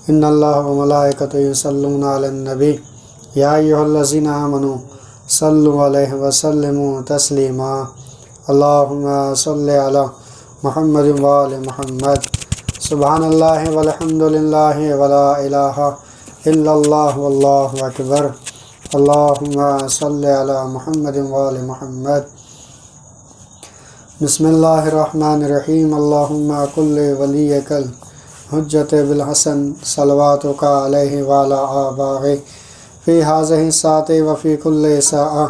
ان اللہ وملائکتہ یصلون علی النبی یا ایھا الذین آمنوا صلوا علیہ وسلموا تسلیما اللہم صل علی محمد وآل محمد سبحان اللہ والحمد للہ ولا الہ الا اللہ واللہ اکبر اللہم صل علی محمد وآل محمد بسم اللہ الرحمن الرحیم اللہم کل ولیک الحجۃ بالحسن صلواتک علیہ وعلی آبائہ فی ہذہ الساعۃ وفی کل ساعہ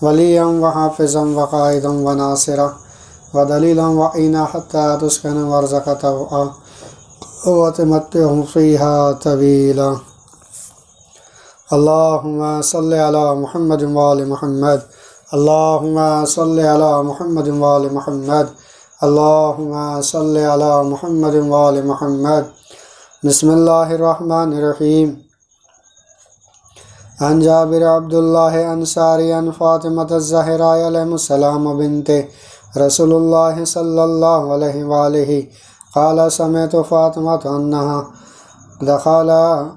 ولیا وحافظا وقائدا وناصرا ودلیلا وعینا حتی تسکن وارزق طوعا وتمتع فیہا طویلا اللہم صل علی محمد وآل محمد اللہم صل علی محمد وآل محمد اللہم صل علی محمد وآل محمد بسم اللہ الرحمن الرحیم عن جابر عبداللہ انصاری عن فاطمۃ الزہراء علیہ السلام بنت رسول اللہ صلی اللہ علیہ وآلہ قال سمعت فاطمۃ انہا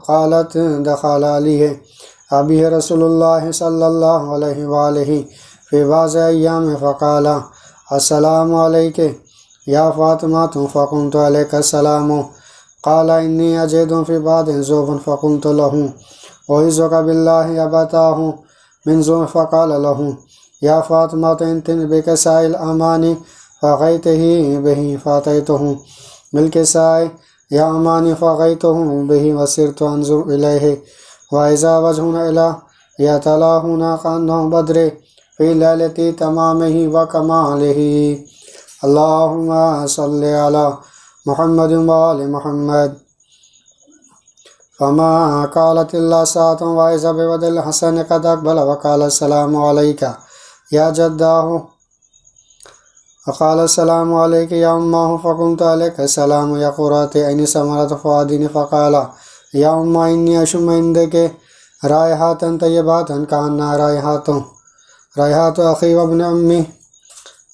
قالت دخل علیہ ابی رسول اللہ صلی اللہ علیہ وآلہ فی بعض ایام فقال السلام علیک یا فاطمۃ فقلت علیک السلام قال انی اجد فی بعض ذوبا فقلت له اعوذک باللہ ابتاه من ذوب فقال له یا فاطمۃ انتن بکساء الامانی فغیته به فاتیته بالکساء یا امانی فغیته به وصرت انظر الیہ وإذا وجهنا إلى يتلاهنا كأنه بدر في ليلة تمامه وكماله اللهم صل على محمد وآل محمد فما قالت إلا ساعة وإذا بولد الحسن قد أقبل وقال السلام عليك يا جداه وقال السلام عليك يا أمه فقمت عليك السلام يا قرة عين ثمرة فؤاد فقال یا امہ انی اشم عندک رائحات طیبات کأنها رائحات اخی وابن امی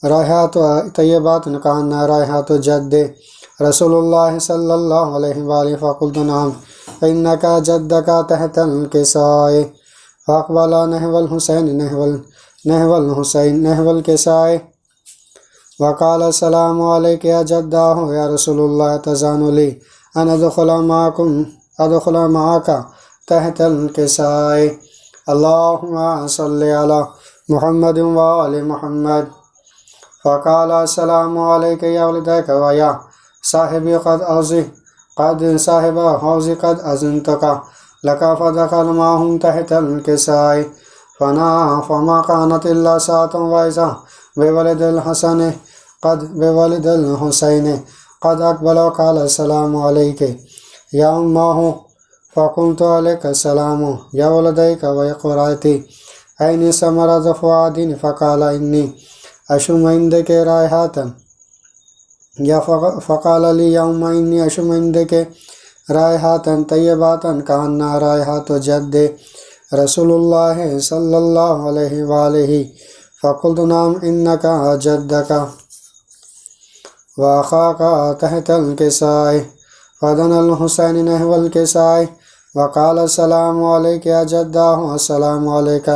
رائحات طیبات کأنها رائحات جد رسول اللہ صلی اللہ علیہ وآلہ فقلت نعم فإنک جدک تحت الکساء فاقبل نحو الحسین نحو الکساء وقال السلام علیک یا جدہ یا رسول اللہ تزان لی ان ادخل معك تحت الکساء اللہم صل علی محمد وآل محمد فقال السلام علیک یا ولدیک ویا صاحبی صاحب حوضی قد اذنتک لک فدخل معهم تحت الکساء فما كانت الا ساعة وإذا بولد الحسین قد اقبل وقال السلام علیک یا امہ فقلت علیک السلام یا ولدیک وقرأتی عین ثمرۃ فؤاد فقال انی اشم عندک رائحات یا فقال لی یا امہ انی اشم عندک رائحات طیبات کأنها رائحات جد رسول اللہ صلی اللہ علیہ وآلہ فقلت نعم انک جدک واخاک تحت الکساء فدنا الحسین نحو الکساء وقال السلام علیک یا جدہ السلام علیک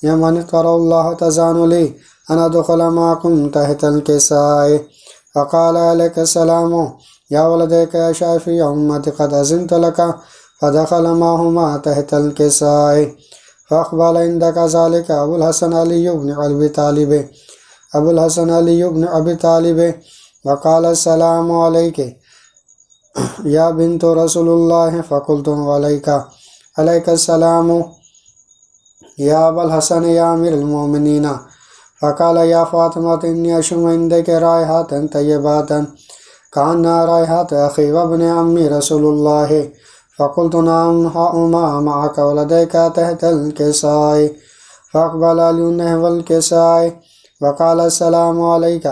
یا من اطر اللہ تزان لی ان ادخل معکم تحت الکساء فقال علیک السلام یا ولدیک یا شافی امت قد اذنت لک فدخل معهما تحت الکساء فاقبل عندک ذلك ابو الحسن علی بن ابی طالب وقال السلام علیک یا بنت رسول اللہ فقلت علیک السلام یا ابا الحسن یا امیر المؤمنین فقال یا فاطمہ انی اشم عندک رائحات طیبات کأنها رائحات اخی وابن امی رسول اللہ فقلت نعم هما معك ولديك تحت الكساء فاقبل علی نحو الکساء وقال السلام علیک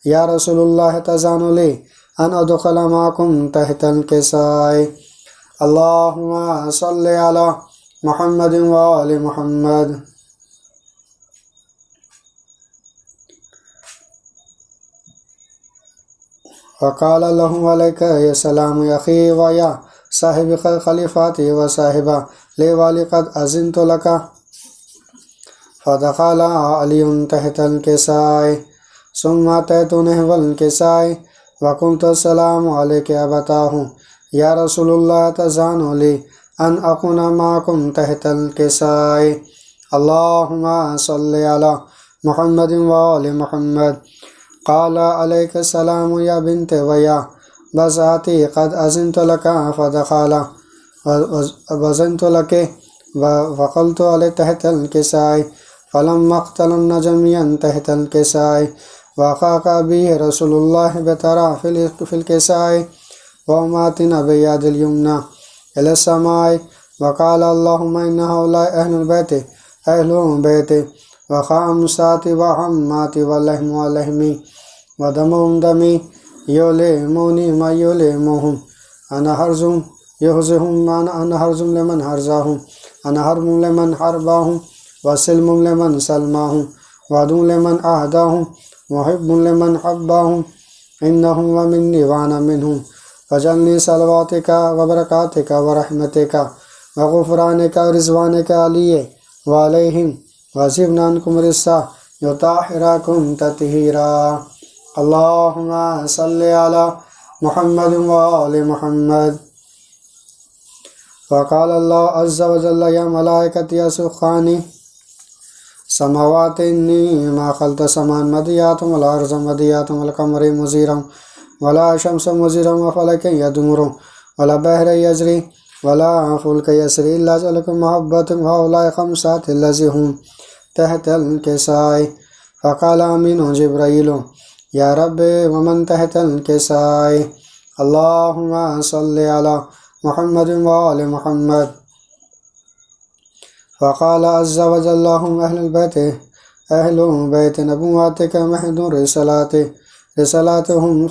یا رسول اللہ تزان لی ان ادخل معکم تحت الکساء اللہم صل علی محمد وآل محمد وقال له عليك السلام يا أخي ويا صاحب خلیفاتی و صاحبہ لیوالی قد أذنت لك. فدخل علي تحت الكساء ثم أتيت نحو الكساء وقلت السلام عليك أبتاه يا رسول الله تزان لي أن أكون معكم تحت الكساء. اللهم صل على محمد وآل محمد. قال عليك السلام يا بنت ويا بزاتي قد أذنت لك. فدخل وأذنت لك وقلت علي تحت الكساء فلما اختلنا جميعا تحت الكساء وخاق به رسول الله بترى في الكساء وماتنا بيد اليمنى إلى السماء وقال اللهم إن هؤلاء أهل بيتي وخامساتي وعماتي ولحم ولحمي ودمهم دمي يليموني ما يليمهم أنا حرز يهزهم أنا حرز لمن حرزاهم أنا حرب لمن حرباهم وسلم لمن سلماهم وعدو لمن أهداهم محب لمن حباهم إنهم ومني وأنا منهم. فجعلني صلواتك وبركاتك ورحمتك وغفرانك ورضوانك علي وعليهم وزبنا عنكم رسا يطهركم تطهيرا. اللهم صل على محمد وآل محمد. وقال الله عز وجل يا ملائكتي يسخاني سماوات إني ما خلت سمان مديات ولا أرض مديات ولا قمر مزيرا ولا شمس مزيرا وفلك يدمر ولا بحر يجري ولا فلك يسري إلا جعلكم محبة هؤلاء خمسات الذين هم تحت الكساء. فقال آمين جبريل يا رب ومن تحت الكساء. اللهم صل على محمد وآل محمد. فقال عز وجل هم أهل بيت نبواتك مهد رسالاتهم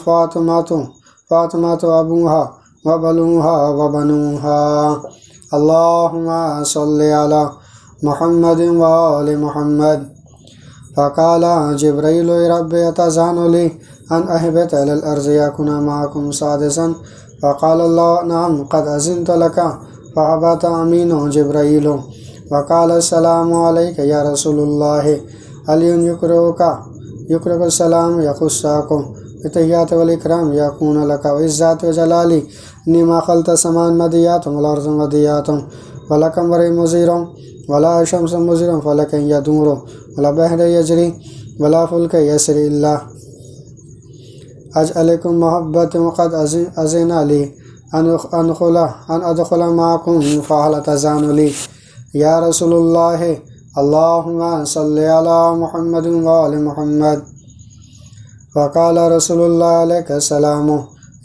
فاطمة أبوها وبنوها وبنوها. اللهم صل على محمد وآل محمد. فقال جبريل يا رب يتزان لي أن أهبط إلى الأرض يكون معكم سادسا. فقال الله نعم قد أذنت لك. فهبط أمين جبريل وقال السلام عليك يا رسول الله. علي يقرأك السلام يخصاكم بتحيات والإكرام يكون لك وعزات وجلالي إني ما خلت سمان مديات والأرض مديات ولا قمر مزير ولا شمس مزير فلك يدور ولا بحر يجري ولا فلك يسري إلا أجعلكم محبة وقد أذن لي أن أدخل معكم فهل تزان لي يا رسول الله. اللهم صل على محمد وآل محمد. فقال رسول الله عليك السلام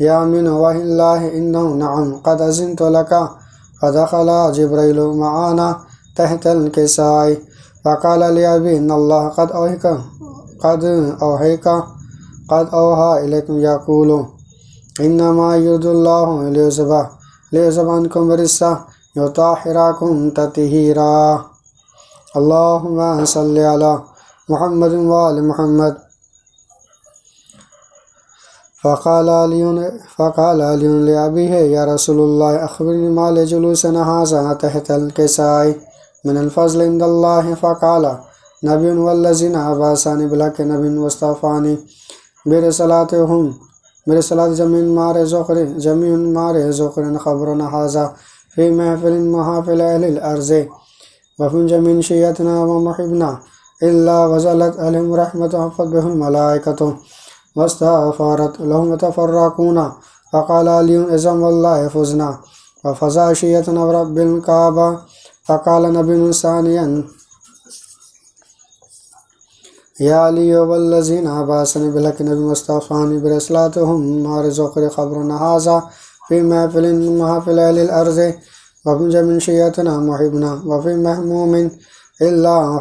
يا من وحي الله إنه نعم قد أذنت لك. فدخل جبريل معنا تحت الكساء. فقال لأبي إن الله قد أوحى إليكم يقول إنما يريد الله ليذهب عنكم الرجس يطهركم تطهيرا. اللهم صل على محمد وآل محمد. فقال علي لأبيه يا رسول الله أخبرني ما لجلوسنا هذا تحت الكساء من الفضل عند الله. فقال نبي والذين عباساني بلك نبي واصطفاني برسالاتهم برسالات جميع مار زخر خبرنا هذا في محافل أهل الأرض وفي جميع شيئتنا ومحبنا إلا وزلت عليهم رحمة وحفت بهم الملائكة واستغفرت لهم يتفرقون. فقال علي إذن والله فزنا وفزع شيئتنا ورب الكعبة. فقال نبي ثانيا يا علي والذين عباسني بلك نبي مصطفاني برسلاتهم مار زخر خبرنا هذا في محافل أهل الأرض وفي جميع شيئتنا محبنا وفي مهموم إلا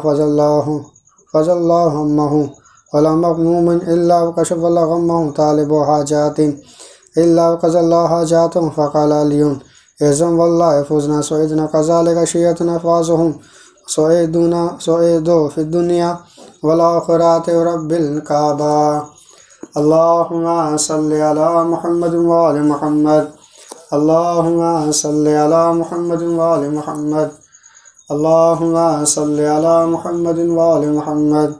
فجل الله همه ولا مغموم إلا وكشف الله غمه طالب حاجات إلا وقضى الله حاجاتهم. فقال علي إذن والله فزنا سعيدنا كذلك شيئتنا فازهم سعيدوا في الدنيا والآخرة رب الكعبة. اللهم صل على محمد وآل محمد. اللهم صل على محمد وآل محمد اللهم صل على محمد وآل محمد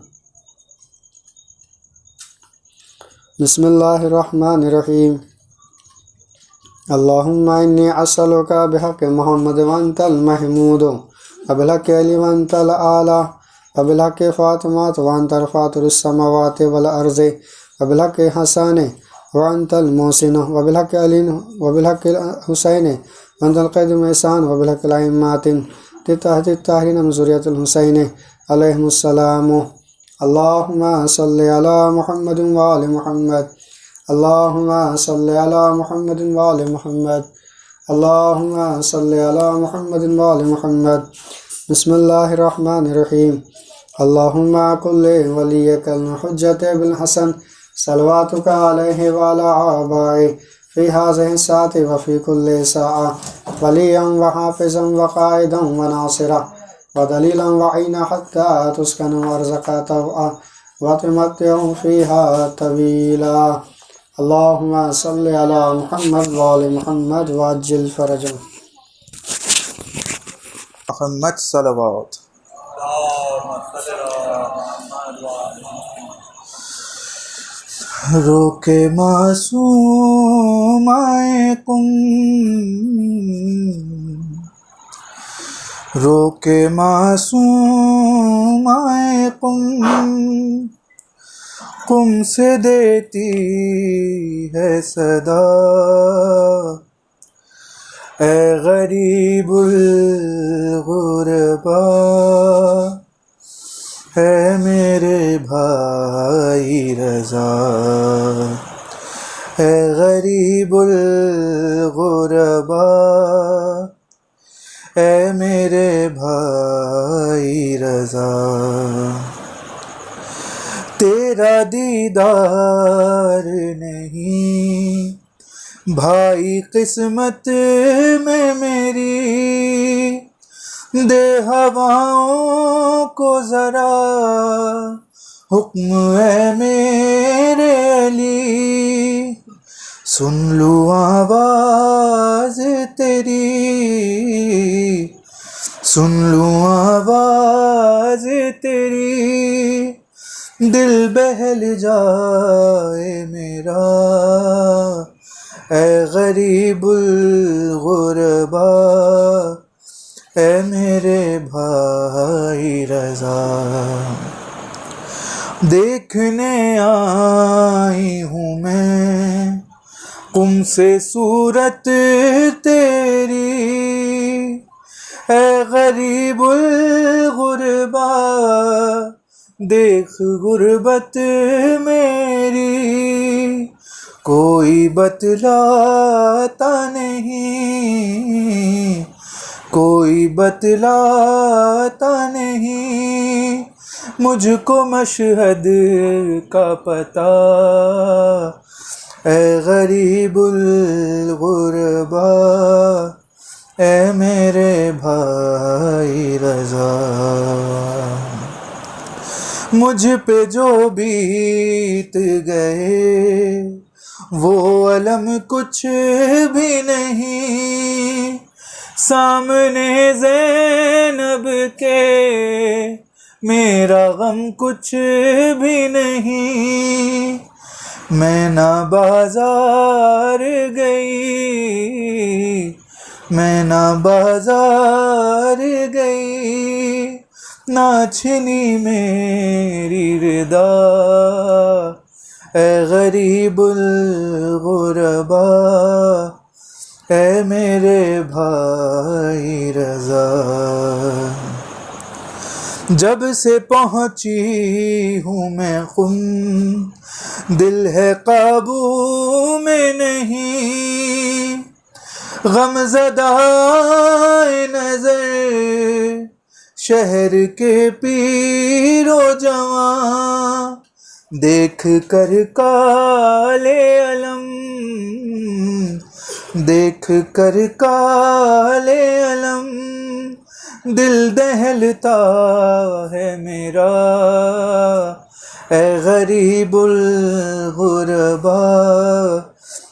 بسم الله الرحمن الرحيم اللهم إني أسألك بحق محمد وأنت المحمود وبالحق علي وأنت الأعلى وبالحق فاطمة وأنت فاطر السماوات والأرض وبالحق حسن وأنت المحسن وبالحق علي وبالحق حسين وأنت القائد إحسان وبالحق الأئمة تحت الطاهرين من ذرية الحسين عليهم السلام اللهم صل على محمد وآل محمد اللهم صل على محمد وآل محمد اللهم صل على محمد وآل محمد بسم الله الرحمن الرحيم اللهم كن وليك الحجة بالحسن صلواتك عليه وعلى آبائه في هذه الساعة وفي كل ساعة وليا وحافظا وقائدا وناصرا ودليلا وعينا حتى تسكن وارزقا طوعا وتمتع فيها طويلا اللهم صل على محمد وآل محمد وعجل فرجا محمد صلوات روکے معصوم آئے کم روکے معصوم آئے قم سے دیتی ہے صدا اے غریب الغربا ہے میرے بھائی رضا اے غریب الغربا اے میرے بھائی رضا تیرا دیدار نہیں بھائی قسمت میں میری دے ہواؤں کو ذرا حکم ہے میرے علی سن لوں آواز تیری سن لوں آواز تیری دل بہل جائے میرا اے غریب الغربا اے میرے بھائی رضا دیکھنے آئی ہوں میں قم سے صورت تیری اے غریب الغربا دیکھ غربت میری کوئی بتلاتا نہیں کوئی بتلاتا نہیں مجھ کو مشہد کا پتہ اے غریب الغربا اے میرے بھائی رضا مجھ پہ جو بیت گئے وہ علم کچھ بھی نہیں سامنے زینب کے میرا غم کچھ بھی نہیں میں نہ بازار گئی میں نہ بازار گئی نہ چھنی میری ردا اے غریب الغربا اے میرے بھائی رضا جب سے پہنچی ہوں میں قم دل ہے قابو میں نہیں غم زدہ نظر شہر کے پیر و جوان دیکھ کر کالے علم دیکھ کر کالے علم دل دہلتا ہے میرا اے غریب الغربا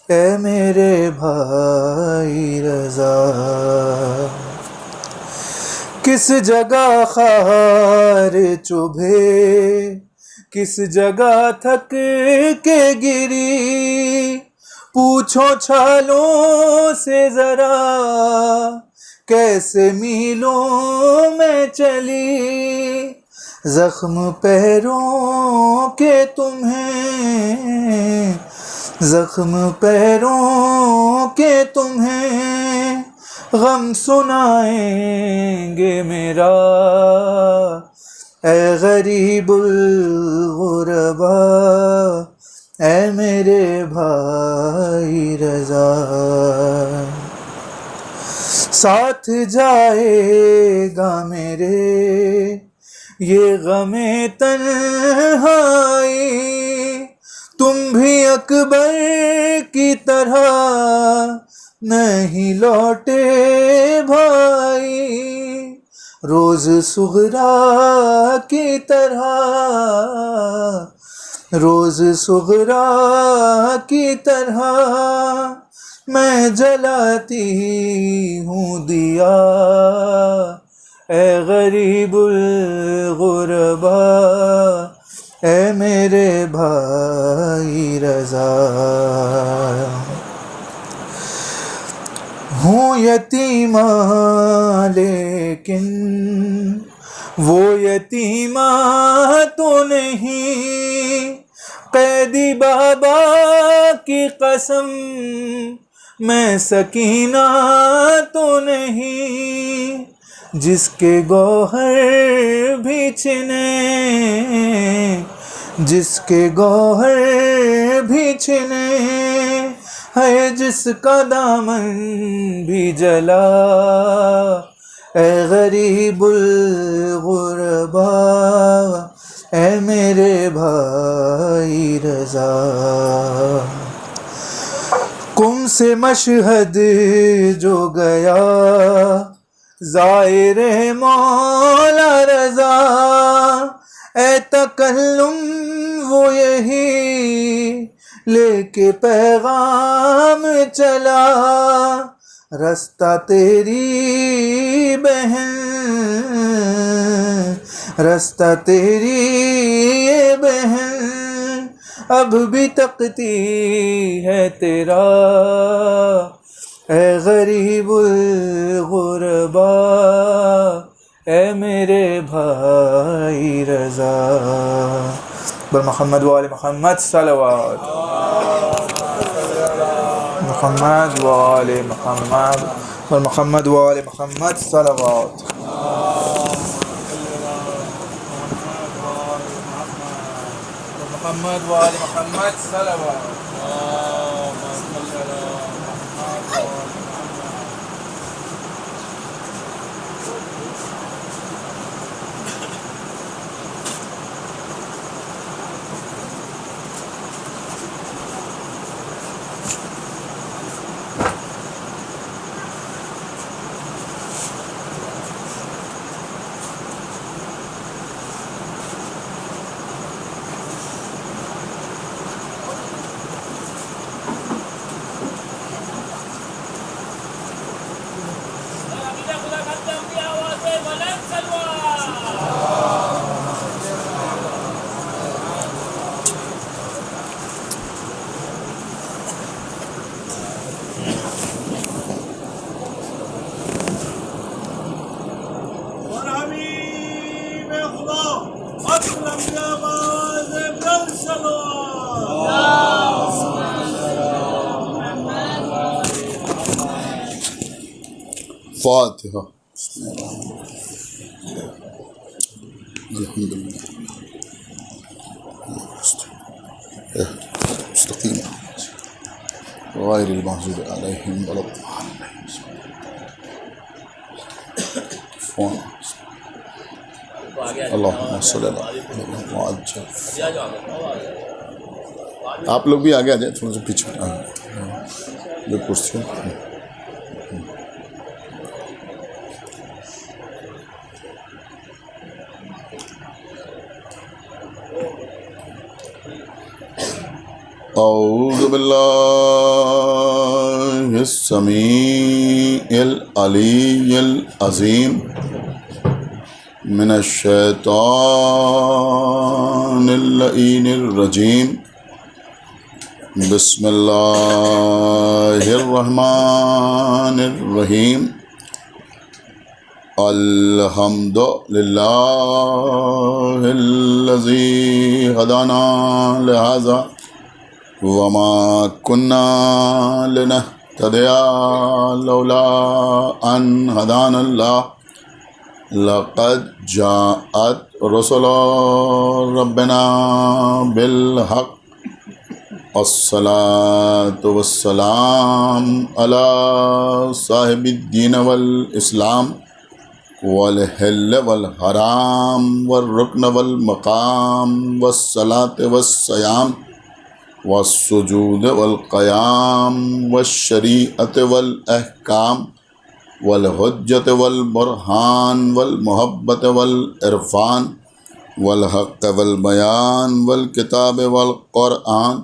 اے میرے بھائی رضا. کس جگہ خار چبھے کس جگہ تھک کے گری، پوچھو چھالوں سے ذرا کیسے میلوں میں چلی. زخم پیروں کے تمہیں زخم پیروں کے تمہیں غم سنائیں گے میرا، اے غریب الغربا اے میرے بھائی رضا. ساتھ جائے گا میرے یہ غم تنہائی، تم بھی اکبر کی طرح نہیں لوٹے بھائی. روز صغرا کی طرح روز صغرا کی طرح میں جلاتی ہوں دیا، اے غریب الغربا اے میرے بھائی رضا. ہوں یتیمہ لیکن وہ یتیمہ تو نہیں، قیدی بابا کی قسم میں سکینہ تو نہیں، جس کے گوہر بھی چھنے جس کے گوہر بھی چھنے ہے، جس کا دامن بھی جلا، اے غریب الغربا اے میرے بھائی رضا. قم سے مشہد جو گیا زائر مولا رضا، اے تکلم وہ یہی لے کے پیغام چلا، رستہ تیری بہن رستہ تیری یہ بہن اب بھی تکتی ہے تیرا، اے غریب الغربا اے میرے بھائی رضا. بر محمد وآل محمد صلوات، محمد وآل محمد، بر محمد وآل محمد صلوات. محمد وآل محمد صلوات. فاتحة. الحمد لله مستقيم غير المغضوب عليهم ولا الضالين. اللهم صل على محمد وعجل. آپ لوگ بھی آگے آ جائیں، تھوڑا سا پیچھے جو کرسی. أعوذ بالله السمیع العلی العظیم من الشیطان اللعین الرجیم بسم اللہ الرحمن الرحیم الحمد للہ الذی ہدانا لہذا وما كنا لنهتدي لولا ان هدانا الله لقد جاءت رسل ربنا بالحق الصلاة والسلام على صاحب الدين والإسلام والحل والحرام والركن والمقام والصلاة والصيام والسجود والقيام والشريعة والأحكام والحجة والبرهان والمحبة والعرفان والحق والبيان والكتاب والقرآن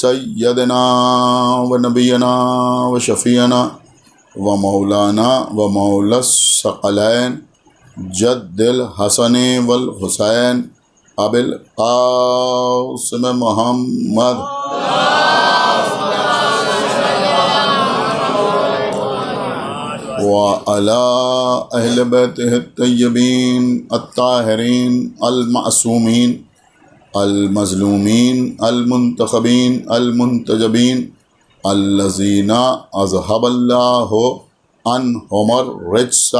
سيدنا ونبينا وشفيعنا ومولانا ومولى الثقلين جد الحسن والحسين ابی القاسم محمد وعلى اہل بیتہ الطیبین الطاہرین المعصومین المظلومین المنتخبین المنتجبین الذین اذهب اللہ عنہم الرجس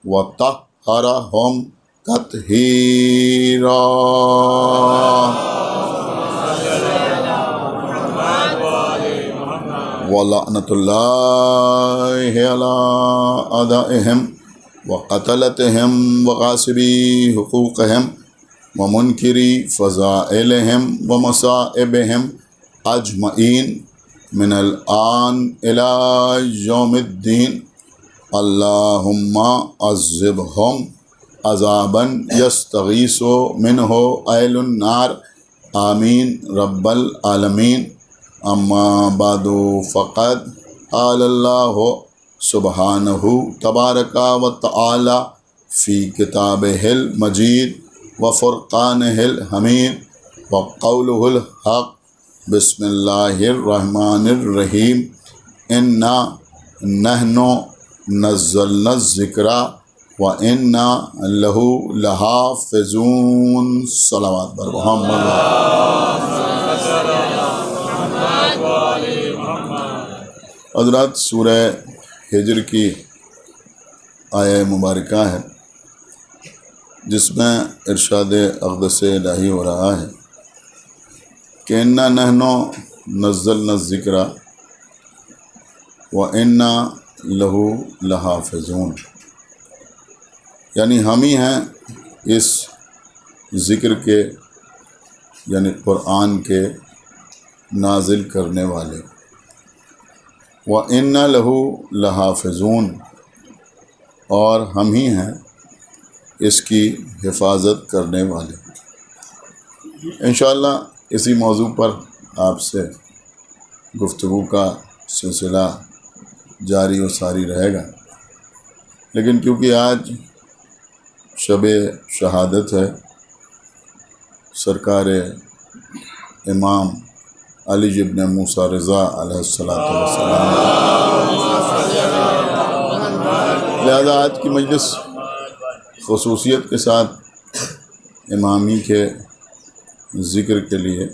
وطہرہم تطہیرا ولعنۃ اللہ علی اعدائہم وقتلتہم وغاصبی حقوقہم ومنکری فضائلہم ومصائبہم اجمعین من الآن الی یوم الدین اللہم عذبہم عذابا یستغیث منہ اہل النار آمین رب العالمین اما بعد فقد قال اللہ سبحانہ تبارک و تعالی فی کتابہ المجید وفرقانہ الحمید وقولہ الحق بسم اللہ الرحمن الرحیم انا نحن نزلنا الذکر وَإِنَّا لَهُ لَحَافِظُونَ صلوات بر محمد حضرات، سورہ ہجر کی آیہ مبارکہ ہے جس میں ارشاد اقدس الہی ہو رہا ہے کہ اِنَّا نَحْنُ نَزَّلْنَا الذِّكْرَ وَإِنَّا لَهُ لَحَافِظُونَ، یعنی ہم ہی ہیں اس ذکر کے، یعنی قرآن کے نازل کرنے والے، وَإِنَّا لَهُ لَحَافِظُونَ، اور ہم ہی ہیں اس کی حفاظت کرنے والے۔ انشاءاللہ اسی موضوع پر آپ سے گفتگو کا سلسلہ جاری و ساری رہے گا، لیکن کیونکہ آج شب شہادت ہے سرکار امام علی ابن موسیٰ رضا علیہ الصلوۃ والسلام، لہذا آج کی مجلس خصوصیت کے ساتھ امامی کے ذکر کے لیے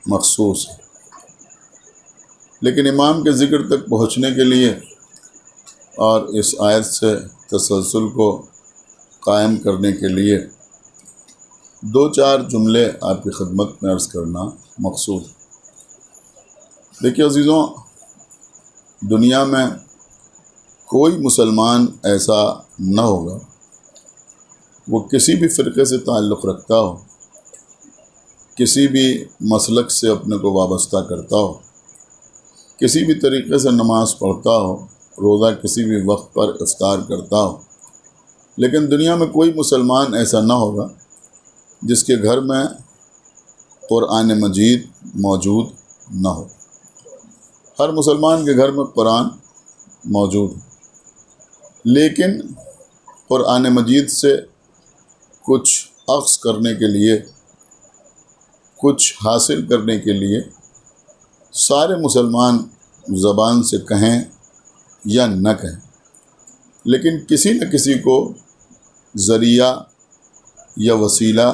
مخصوص ہے، لیکن امام کے ذکر تک پہنچنے کے لیے اور اس آیت سے تسلسل کو قائم کرنے کے لیے دو چار جملے آپ کی خدمت میں عرض کرنا مقصود ہے۔ دیکھیے عزیزوں، دنیا میں کوئی مسلمان ایسا نہ ہوگا، وہ کسی بھی فرقے سے تعلق رکھتا ہو، کسی بھی مسلک سے اپنے کو وابستہ کرتا ہو، کسی بھی طریقے سے نماز پڑھتا ہو، روزہ کسی بھی وقت پر افطار کرتا ہو، لیکن دنیا میں کوئی مسلمان ایسا نہ ہوگا جس کے گھر میں قرآن مجید موجود نہ ہو۔ ہر مسلمان کے گھر میں قرآن موجود ہے، لیکن قرآن مجید سے کچھ اخذ کرنے کے لیے، کچھ حاصل کرنے کے لیے سارے مسلمان زبان سے کہیں یا نہ کہیں، لیکن کسی نہ کسی کو ذریعہ یا وسیلہ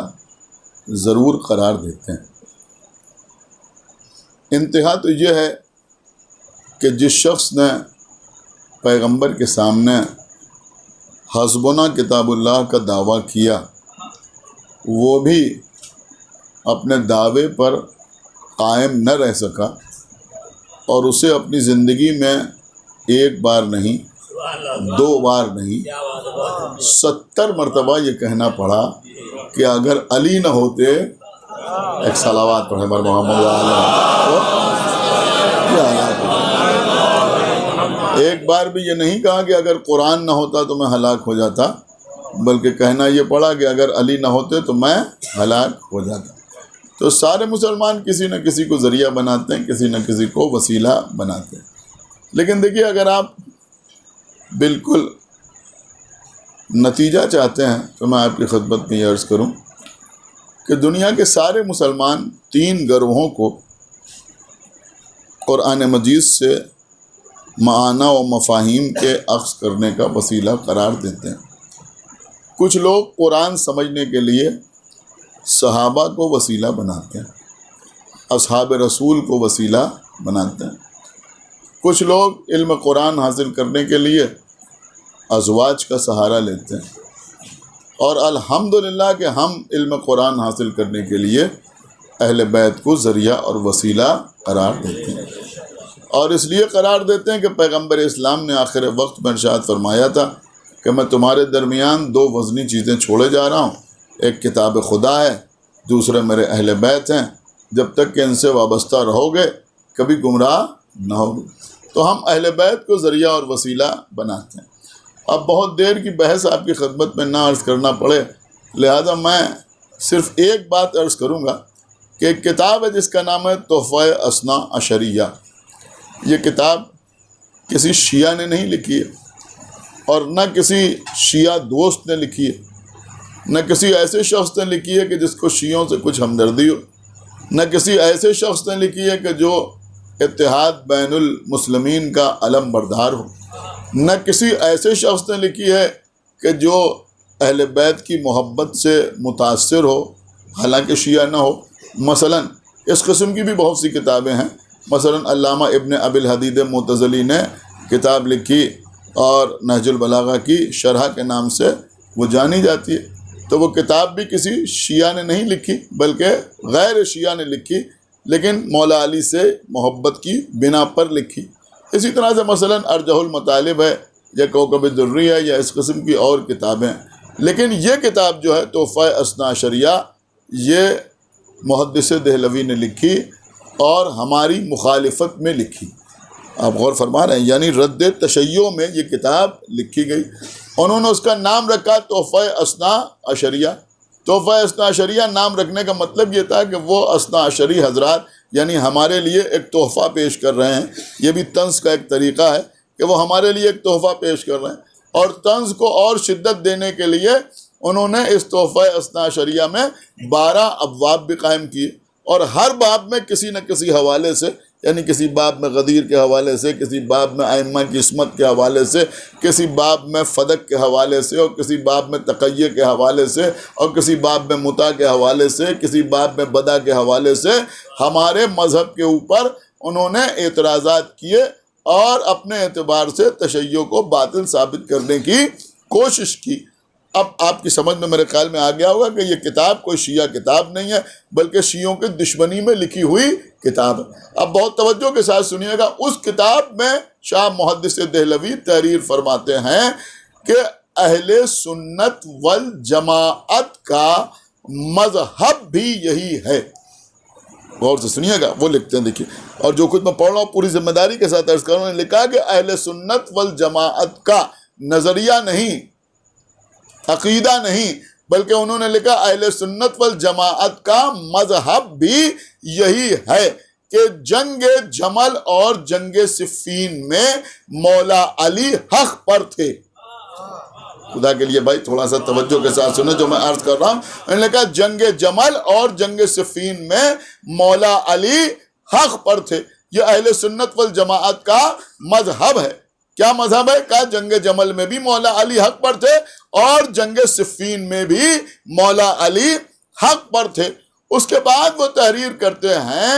ضرور قرار دیتے ہیں۔ انتہا تو یہ ہے کہ جس شخص نے پیغمبر کے سامنے حسبنا کتاب اللہ کا دعویٰ کیا، وہ بھی اپنے دعوے پر قائم نہ رہ سکا، اور اسے اپنی زندگی میں ایک بار نہیں، 2 بار نہیں، 70 مرتبہ یہ کہنا پڑا کہ اگر علی نہ ہوتے، ایک صلوات پڑھے بر محمد تو کیا حالات ہوتے۔ ایک بار بھی یہ نہیں کہا کہ اگر قرآن نہ ہوتا تو میں ہلاک ہو جاتا، بلکہ کہنا یہ پڑا کہ اگر علی نہ ہوتے تو میں ہلاک ہو جاتا۔ تو سارے مسلمان کسی نہ کسی کو ذریعہ بناتے ہیں، کسی نہ کسی کو وسیلہ بناتے ہیں۔ لیکن دیکھیے، اگر آپ بالکل نتیجہ چاہتے ہیں تو میں آپ کی خدمت میں یہ عرض کروں کہ دنیا کے سارے مسلمان 3 گروہوں کو قرآن مجید سے معانی و مفاہیم کے اخذ کرنے کا وسیلہ قرار دیتے ہیں۔ کچھ لوگ قرآن سمجھنے کے لیے صحابہ کو وسیلہ بناتے ہیں، اصحاب رسول کو وسیلہ بناتے ہیں۔ کچھ لوگ علم قرآن حاصل کرنے کے لیے ازواج کا سہارا لیتے ہیں، اور الحمدللہ کہ ہم علم قرآن حاصل کرنے کے لیے اہل بیت کو ذریعہ اور وسیلہ قرار دیتے ہیں، اور اس لیے قرار دیتے ہیں کہ پیغمبر اسلام نے آخر وقت میں ارشاد فرمایا تھا کہ میں تمہارے درمیان 2 وزنی چیزیں چھوڑے جا رہا ہوں، ایک کتاب خدا ہے، دوسرے میرے اہل بیت ہیں، جب تک کہ ان سے وابستہ رہو گے کبھی گمراہ نہ ہوگے۔ تو ہم اہل بیت کو ذریعہ اور وسیلہ بناتے ہیں۔ اب بہت دیر کی بحث آپ کی خدمت میں نہ عرض کرنا پڑے، لہذا میں صرف ایک بات عرض کروں گا کہ ایک کتاب ہے جس کا نام ہے تحفہ اثنا عشریہ۔ یہ کتاب کسی شیعہ نے نہیں لکھی ہے، اور نہ کسی شیعہ دوست نے لکھی ہے، نہ کسی ایسے شخص نے لکھی ہے کہ جس کو شیعوں سے کچھ ہمدردی ہو، نہ کسی ایسے شخص نے لکھی ہے کہ جو اتحاد بین المسلمین کا علم بردار ہو، نہ کسی ایسے شخص نے لکھی ہے کہ جو اہل بیت کی محبت سے متاثر ہو حالانکہ شیعہ نہ ہو۔ مثلا اس قسم کی بھی بہت سی کتابیں ہیں۔ مثلا علامہ ابن ابی الحدید معتزلی نے کتاب لکھی، اور نہج البلاغہ کی شرح کے نام سے وہ جانی جاتی ہے۔ تو وہ کتاب بھی کسی شیعہ نے نہیں لکھی بلکہ غیر شیعہ نے لکھی، لیکن مولا علی سے محبت کی بنا پر لکھی۔ اسی طرح سے مثلا ارجح المطالب ہے، یا کوکب الدری ہے، یا اس قسم کی اور کتابیں۔ لیکن یہ کتاب جو ہے تحفہ اثنا عشریہ، یہ محدث دہلوی نے لکھی اور ہماری مخالفت میں لکھی۔ آپ غور فرما رہے ہیں، یعنی رد تشیع میں یہ کتاب لکھی گئی۔ انہوں نے اس کا نام رکھا تحفہ اثنا عشریہ۔ تحفہ اثنا عشریہ نام رکھنے کا مطلب یہ تھا کہ وہ اثنا عشری حضرات یعنی ہمارے لیے ایک تحفہ پیش کر رہے ہیں۔ یہ بھی طنز کا ایک طریقہ ہے کہ وہ ہمارے لیے ایک تحفہ پیش کر رہے ہیں، اور طنز کو اور شدت دینے کے لیے انہوں نے اس تحفہ اثنا عشریہ میں 12 ابواب بھی قائم کیے، اور ہر باب میں کسی نہ کسی حوالے سے، یعنی کسی باب میں غدیر کے حوالے سے، کسی باب میں ائمہ کی عصمت کے حوالے سے، کسی باب میں فدق کے حوالے سے، اور کسی باب میں تقیہ کے حوالے سے، اور کسی باب میں متع کے حوالے سے، کسی باب میں بدع کے حوالے سے ہمارے مذہب کے اوپر انہوں نے اعتراضات کیے، اور اپنے اعتبار سے تشیع کو باطل ثابت کرنے کی کوشش کی۔ اب آپ کی سمجھ میں میرے خیال میں آ گیا ہوگا کہ یہ کتاب کوئی شیعہ کتاب نہیں ہے، بلکہ شیعوں کی دشمنی میں لکھی ہوئی کتاب ہے۔ اب بہت توجہ کے ساتھ سنیے گا، اس کتاب میں شاہ محدث دہلوی تحریر فرماتے ہیں کہ اہل سنت والجماعت کا مذہب بھی یہی ہے۔ غور سے سنیے گا، وہ لکھتے ہیں، دیکھیے، اور جو کچھ میں پڑھ رہا ہوں پوری ذمہ داری کے ساتھ عرض کر رہا ہوں۔ نے لکھا کہ اہل سنت والجماعت کا نظریہ نہیں، عقیدہ نہیں، بلکہ انہوں نے لکھا اہل سنت والجماعت کا مذہب بھی یہی ہے۔ کہ جنگ جمل اور جنگ صفین میں مولا علی حق پر تھے۔ خدا کے لیے بھائی تھوڑا سا توجہ کے ساتھ سنیں جو میں عرض کر رہا ہوں۔ انہوں نے کہا جنگ جمل اور جنگ صفین میں مولا علی حق پر تھے۔ یہ اہل سنت والجماعت کا مذہب ہے۔ کیا مذہب ہے؟ کہا جنگ جمل میں بھی مولا علی حق پر تھے اور جنگ صفین میں بھی مولا علی حق پر تھے۔ اس کے بعد وہ تحریر کرتے ہیں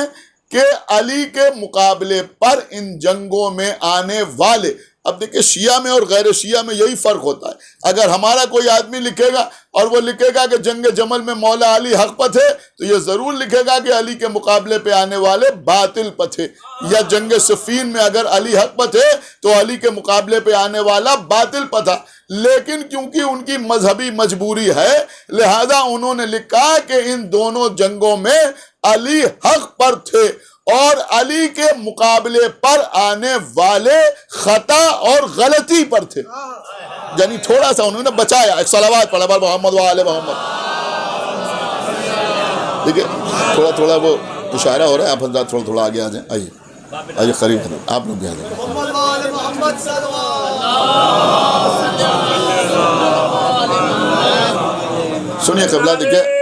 کہ علی کے مقابلے پر ان جنگوں میں آنے والے، اب دیکھیں شیعہ میں اور غیر شیعہ میں یہی فرق ہوتا ہے۔ اگر ہمارا کوئی آدمی لکھے گا اور وہ لکھے گا کہ جنگ جمل میں مولا علی حق پر تھے تو یہ ضرور لکھے گا کہ علی کے مقابلے پہ آنے والے باطل پر تھے، یا جنگ صفین میں اگر علی حق پر تھے تو علی کے مقابلے پہ آنے والا باطل پر تھا۔ لیکن کیونکہ ان کی مذہبی مجبوری ہے لہذا انہوں نے لکھا کہ ان دونوں جنگوں میں علی حق پر تھے اور علی کے مقابلے پر آنے والے خطا اور غلطی پر تھے، یعنی تھوڑا سا انہوں نے بچایا۔ ایک صلوات پڑھا بار محمد و آل محمد۔ دیکھیں تھوڑا تھوڑا وہ اشارہ ہو رہا ہے، آپ حضرات تھوڑا تھوڑا آگے آ جائیں، آئیے قریب ہیں، آپ لوگ بھی آ جائیں۔ سنیے قبلہ، دیکھیں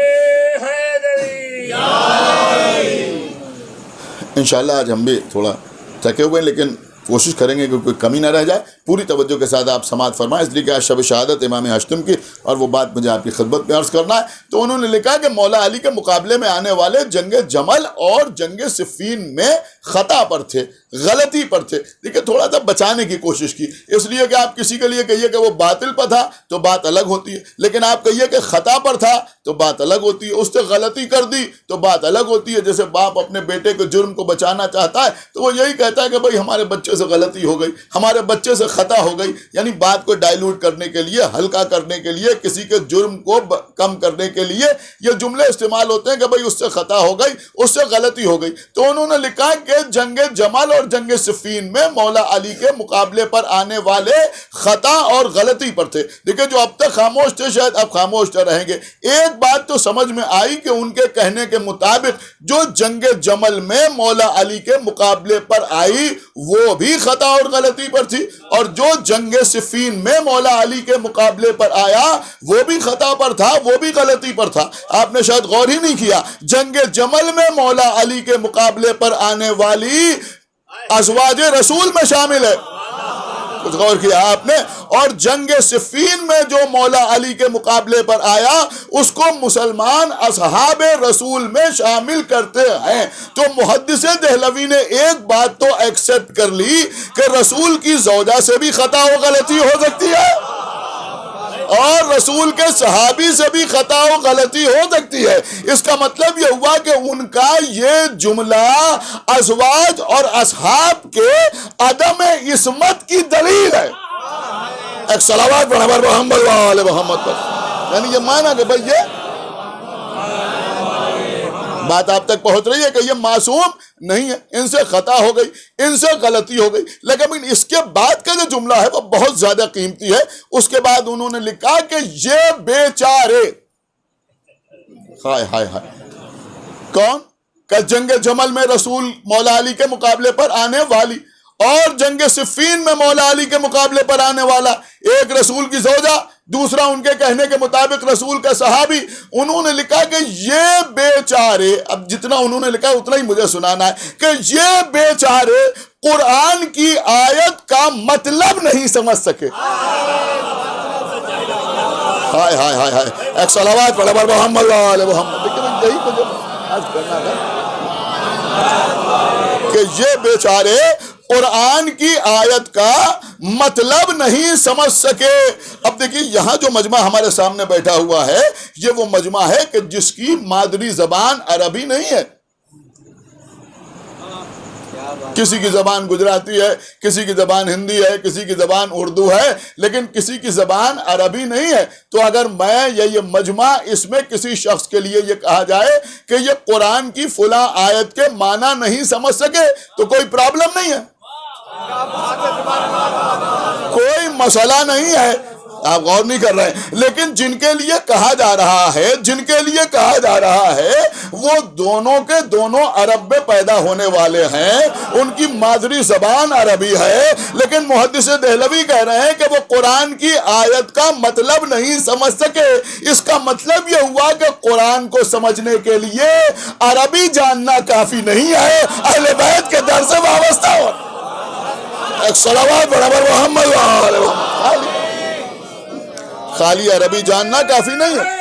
انشاءاللہ آج ہم بھی تھوڑا تھکے ہوئے ہیں لیکن کوشش کریں گے کہ کوئی کمی نہ رہ جائے۔ پوری توجہ کے ساتھ آپ سماعت فرمائیں، اس لیے کہ آج شب شہادت امام ہاشم کی اور وہ بات مجھے آپ کی خدمت میں عرض کرنا ہے۔ تو انہوں نے لکھا کہ مولا علی کے مقابلے میں آنے والے جنگ جمل اور جنگ صفین میں خطا پر تھے، غلطی پر تھے۔ دیکھیں تھوڑا سا بچانے کی کوشش کی، اس لیے کہ آپ کسی کے لیے کہیے کہ وہ باطل پر تھا تو بات الگ ہوتی ہے، لیکن آپ کہیے کہ خطا پر تھا تو بات الگ ہوتی ہے، اس سے غلطی کر دی تو بات الگ ہوتی ہے۔ جیسے باپ اپنے بیٹے کے جرم کو بچانا چاہتا ہے تو وہ یہی کہتا ہے کہ بھائی ہمارے بچے سے غلطی ہو گئی، ہمارے بچے سے خطا ہو گئی، یعنی بات کو ڈائیلوٹ کرنے کے لیے، ہلکا کرنے کے لیے، کسی کے جرم کو کم کرنے کے لیے یہ جملے استعمال ہوتے ہیں کہ بھائی اس سے خطا ہو گئی، اس سے غلطی ہو گئی۔ تو انہوں نے لکھا کہ جنگ جمل اور جنگ صفین میں مولا علی کے مقابلے پر آنے والے خطا اور غلطی پر تھے۔ دیکھیں جو اب تک خاموش تھے شاید اب خاموش نہ رہیں گے۔ ایک بات تو سمجھ میں آئی کہ ان کے کہنے کے مطابق جو جنگ جمل میں مولا علی کے مقابلے پر آئی وہ بھی خطا اور غلطی پر تھی، اور جو جنگ صفین میں مولا علی کے مقابلے پر آیا وہ بھی خطا پر تھا، وہ بھی غلطی پر تھا۔ آپ نے شاید غور ہی نہیں کیا، جنگ جمل میں مولا علی کے مقابلے پر آنے والی ازواج رسول میں شامل ہے، کچھ غور کیا آپ نے، اور جنگ صفین میں جو مولا علی کے مقابلے پر آیا اس کو مسلمان اصحاب رسول میں شامل کرتے ہیں۔ تو محدث دہلوی نے ایک بات تو ایکسپٹ کر لی کہ رسول کی زوجہ سے بھی خطا و غلطی ہو سکتی ہے اور رسول کے صحابی سے بھی خطا و غلطی ہو سکتی ہے۔ اس کا مطلب یہ ہوا کہ ان کا یہ جملہ ازواج اور اصحاب کے عدم عصمت کی دلیل ہے۔ ایک صلوات پڑھا بر محمد و آل محمد پر، یعنی یہ مانا کہ بھئی یہ بات آپ تک پہنچ رہی ہے کہ یہ معصوم نہیں ہے، ان سے خطا ہو گئی، ان سے غلطی ہو گئی، لیکن اس کے بعد کا جو جملہ ہے وہ بہت زیادہ قیمتی ہے۔ اس کے بعد انہوں نے لکھا کہ یہ بیچارے، ہائے ہائے ہائے، کون؟ کہ جنگ جمل میں رسول مولا علی کے مقابلے پر آنے والی اور جنگ صفین میں مولا علی کے مقابلے پر آنے والا، ایک رسول کی زوجہ، دوسرا ان کے کہنے کے مطابق رسول کا صحابی۔ انہوں نے لکھا کہ یہ بیچارے، اب جتنا انہوں نے لکھا اتنا ہی مجھے سنانا ہے، کہ یہ بیچارے قرآن کی آیت کا مطلب نہیں سمجھ سکے۔ ہائے ہائے ہائے ہائے، ایک صلوات پڑھا بر محمد و آل محمد۔ لیکن یہی مجھے عرض کرنا تھا کہ یہ بیچارے قرآن کی آیت کا مطلب نہیں سمجھ سکے۔ اب دیکھیں یہاں جو مجمع ہمارے سامنے بیٹھا ہوا ہے یہ وہ مجمع ہے کہ جس کی مادری زبان عربی نہیں ہے، کسی کی زبان گجراتی ہے، کسی کی زبان ہندی ہے، کسی کی زبان اردو ہے، لیکن کسی کی زبان عربی نہیں ہے۔ تو اگر میں یہ مجمع اس میں کسی شخص کے لیے یہ کہا جائے کہ یہ قرآن کی فلاں آیت کے معنی نہیں سمجھ سکے تو کوئی پرابلم نہیں ہے، کوئی مسئلہ نہیں ہے۔ آپ غور نہیں کر رہے ہیں. لیکن جن کے لیے کہا جا رہا ہے وہ دونوں کے دونوں عرب میں پیدا ہونے والے ہیں, ان کی مادری زبان عربی ہے, لیکن محدث دہلوی کہہ رہے ہیں کہ وہ قرآن کی آیت کا مطلب نہیں سمجھ سکے. اس کا مطلب یہ ہوا کہ قرآن کو سمجھنے کے لیے عربی جاننا کافی نہیں ہے, اہل بیت کے در سے وابستہ ہو. ایک صلوات برابر محمد وآلہ محمد. خالی عربی جاننا کافی نہیں ہے.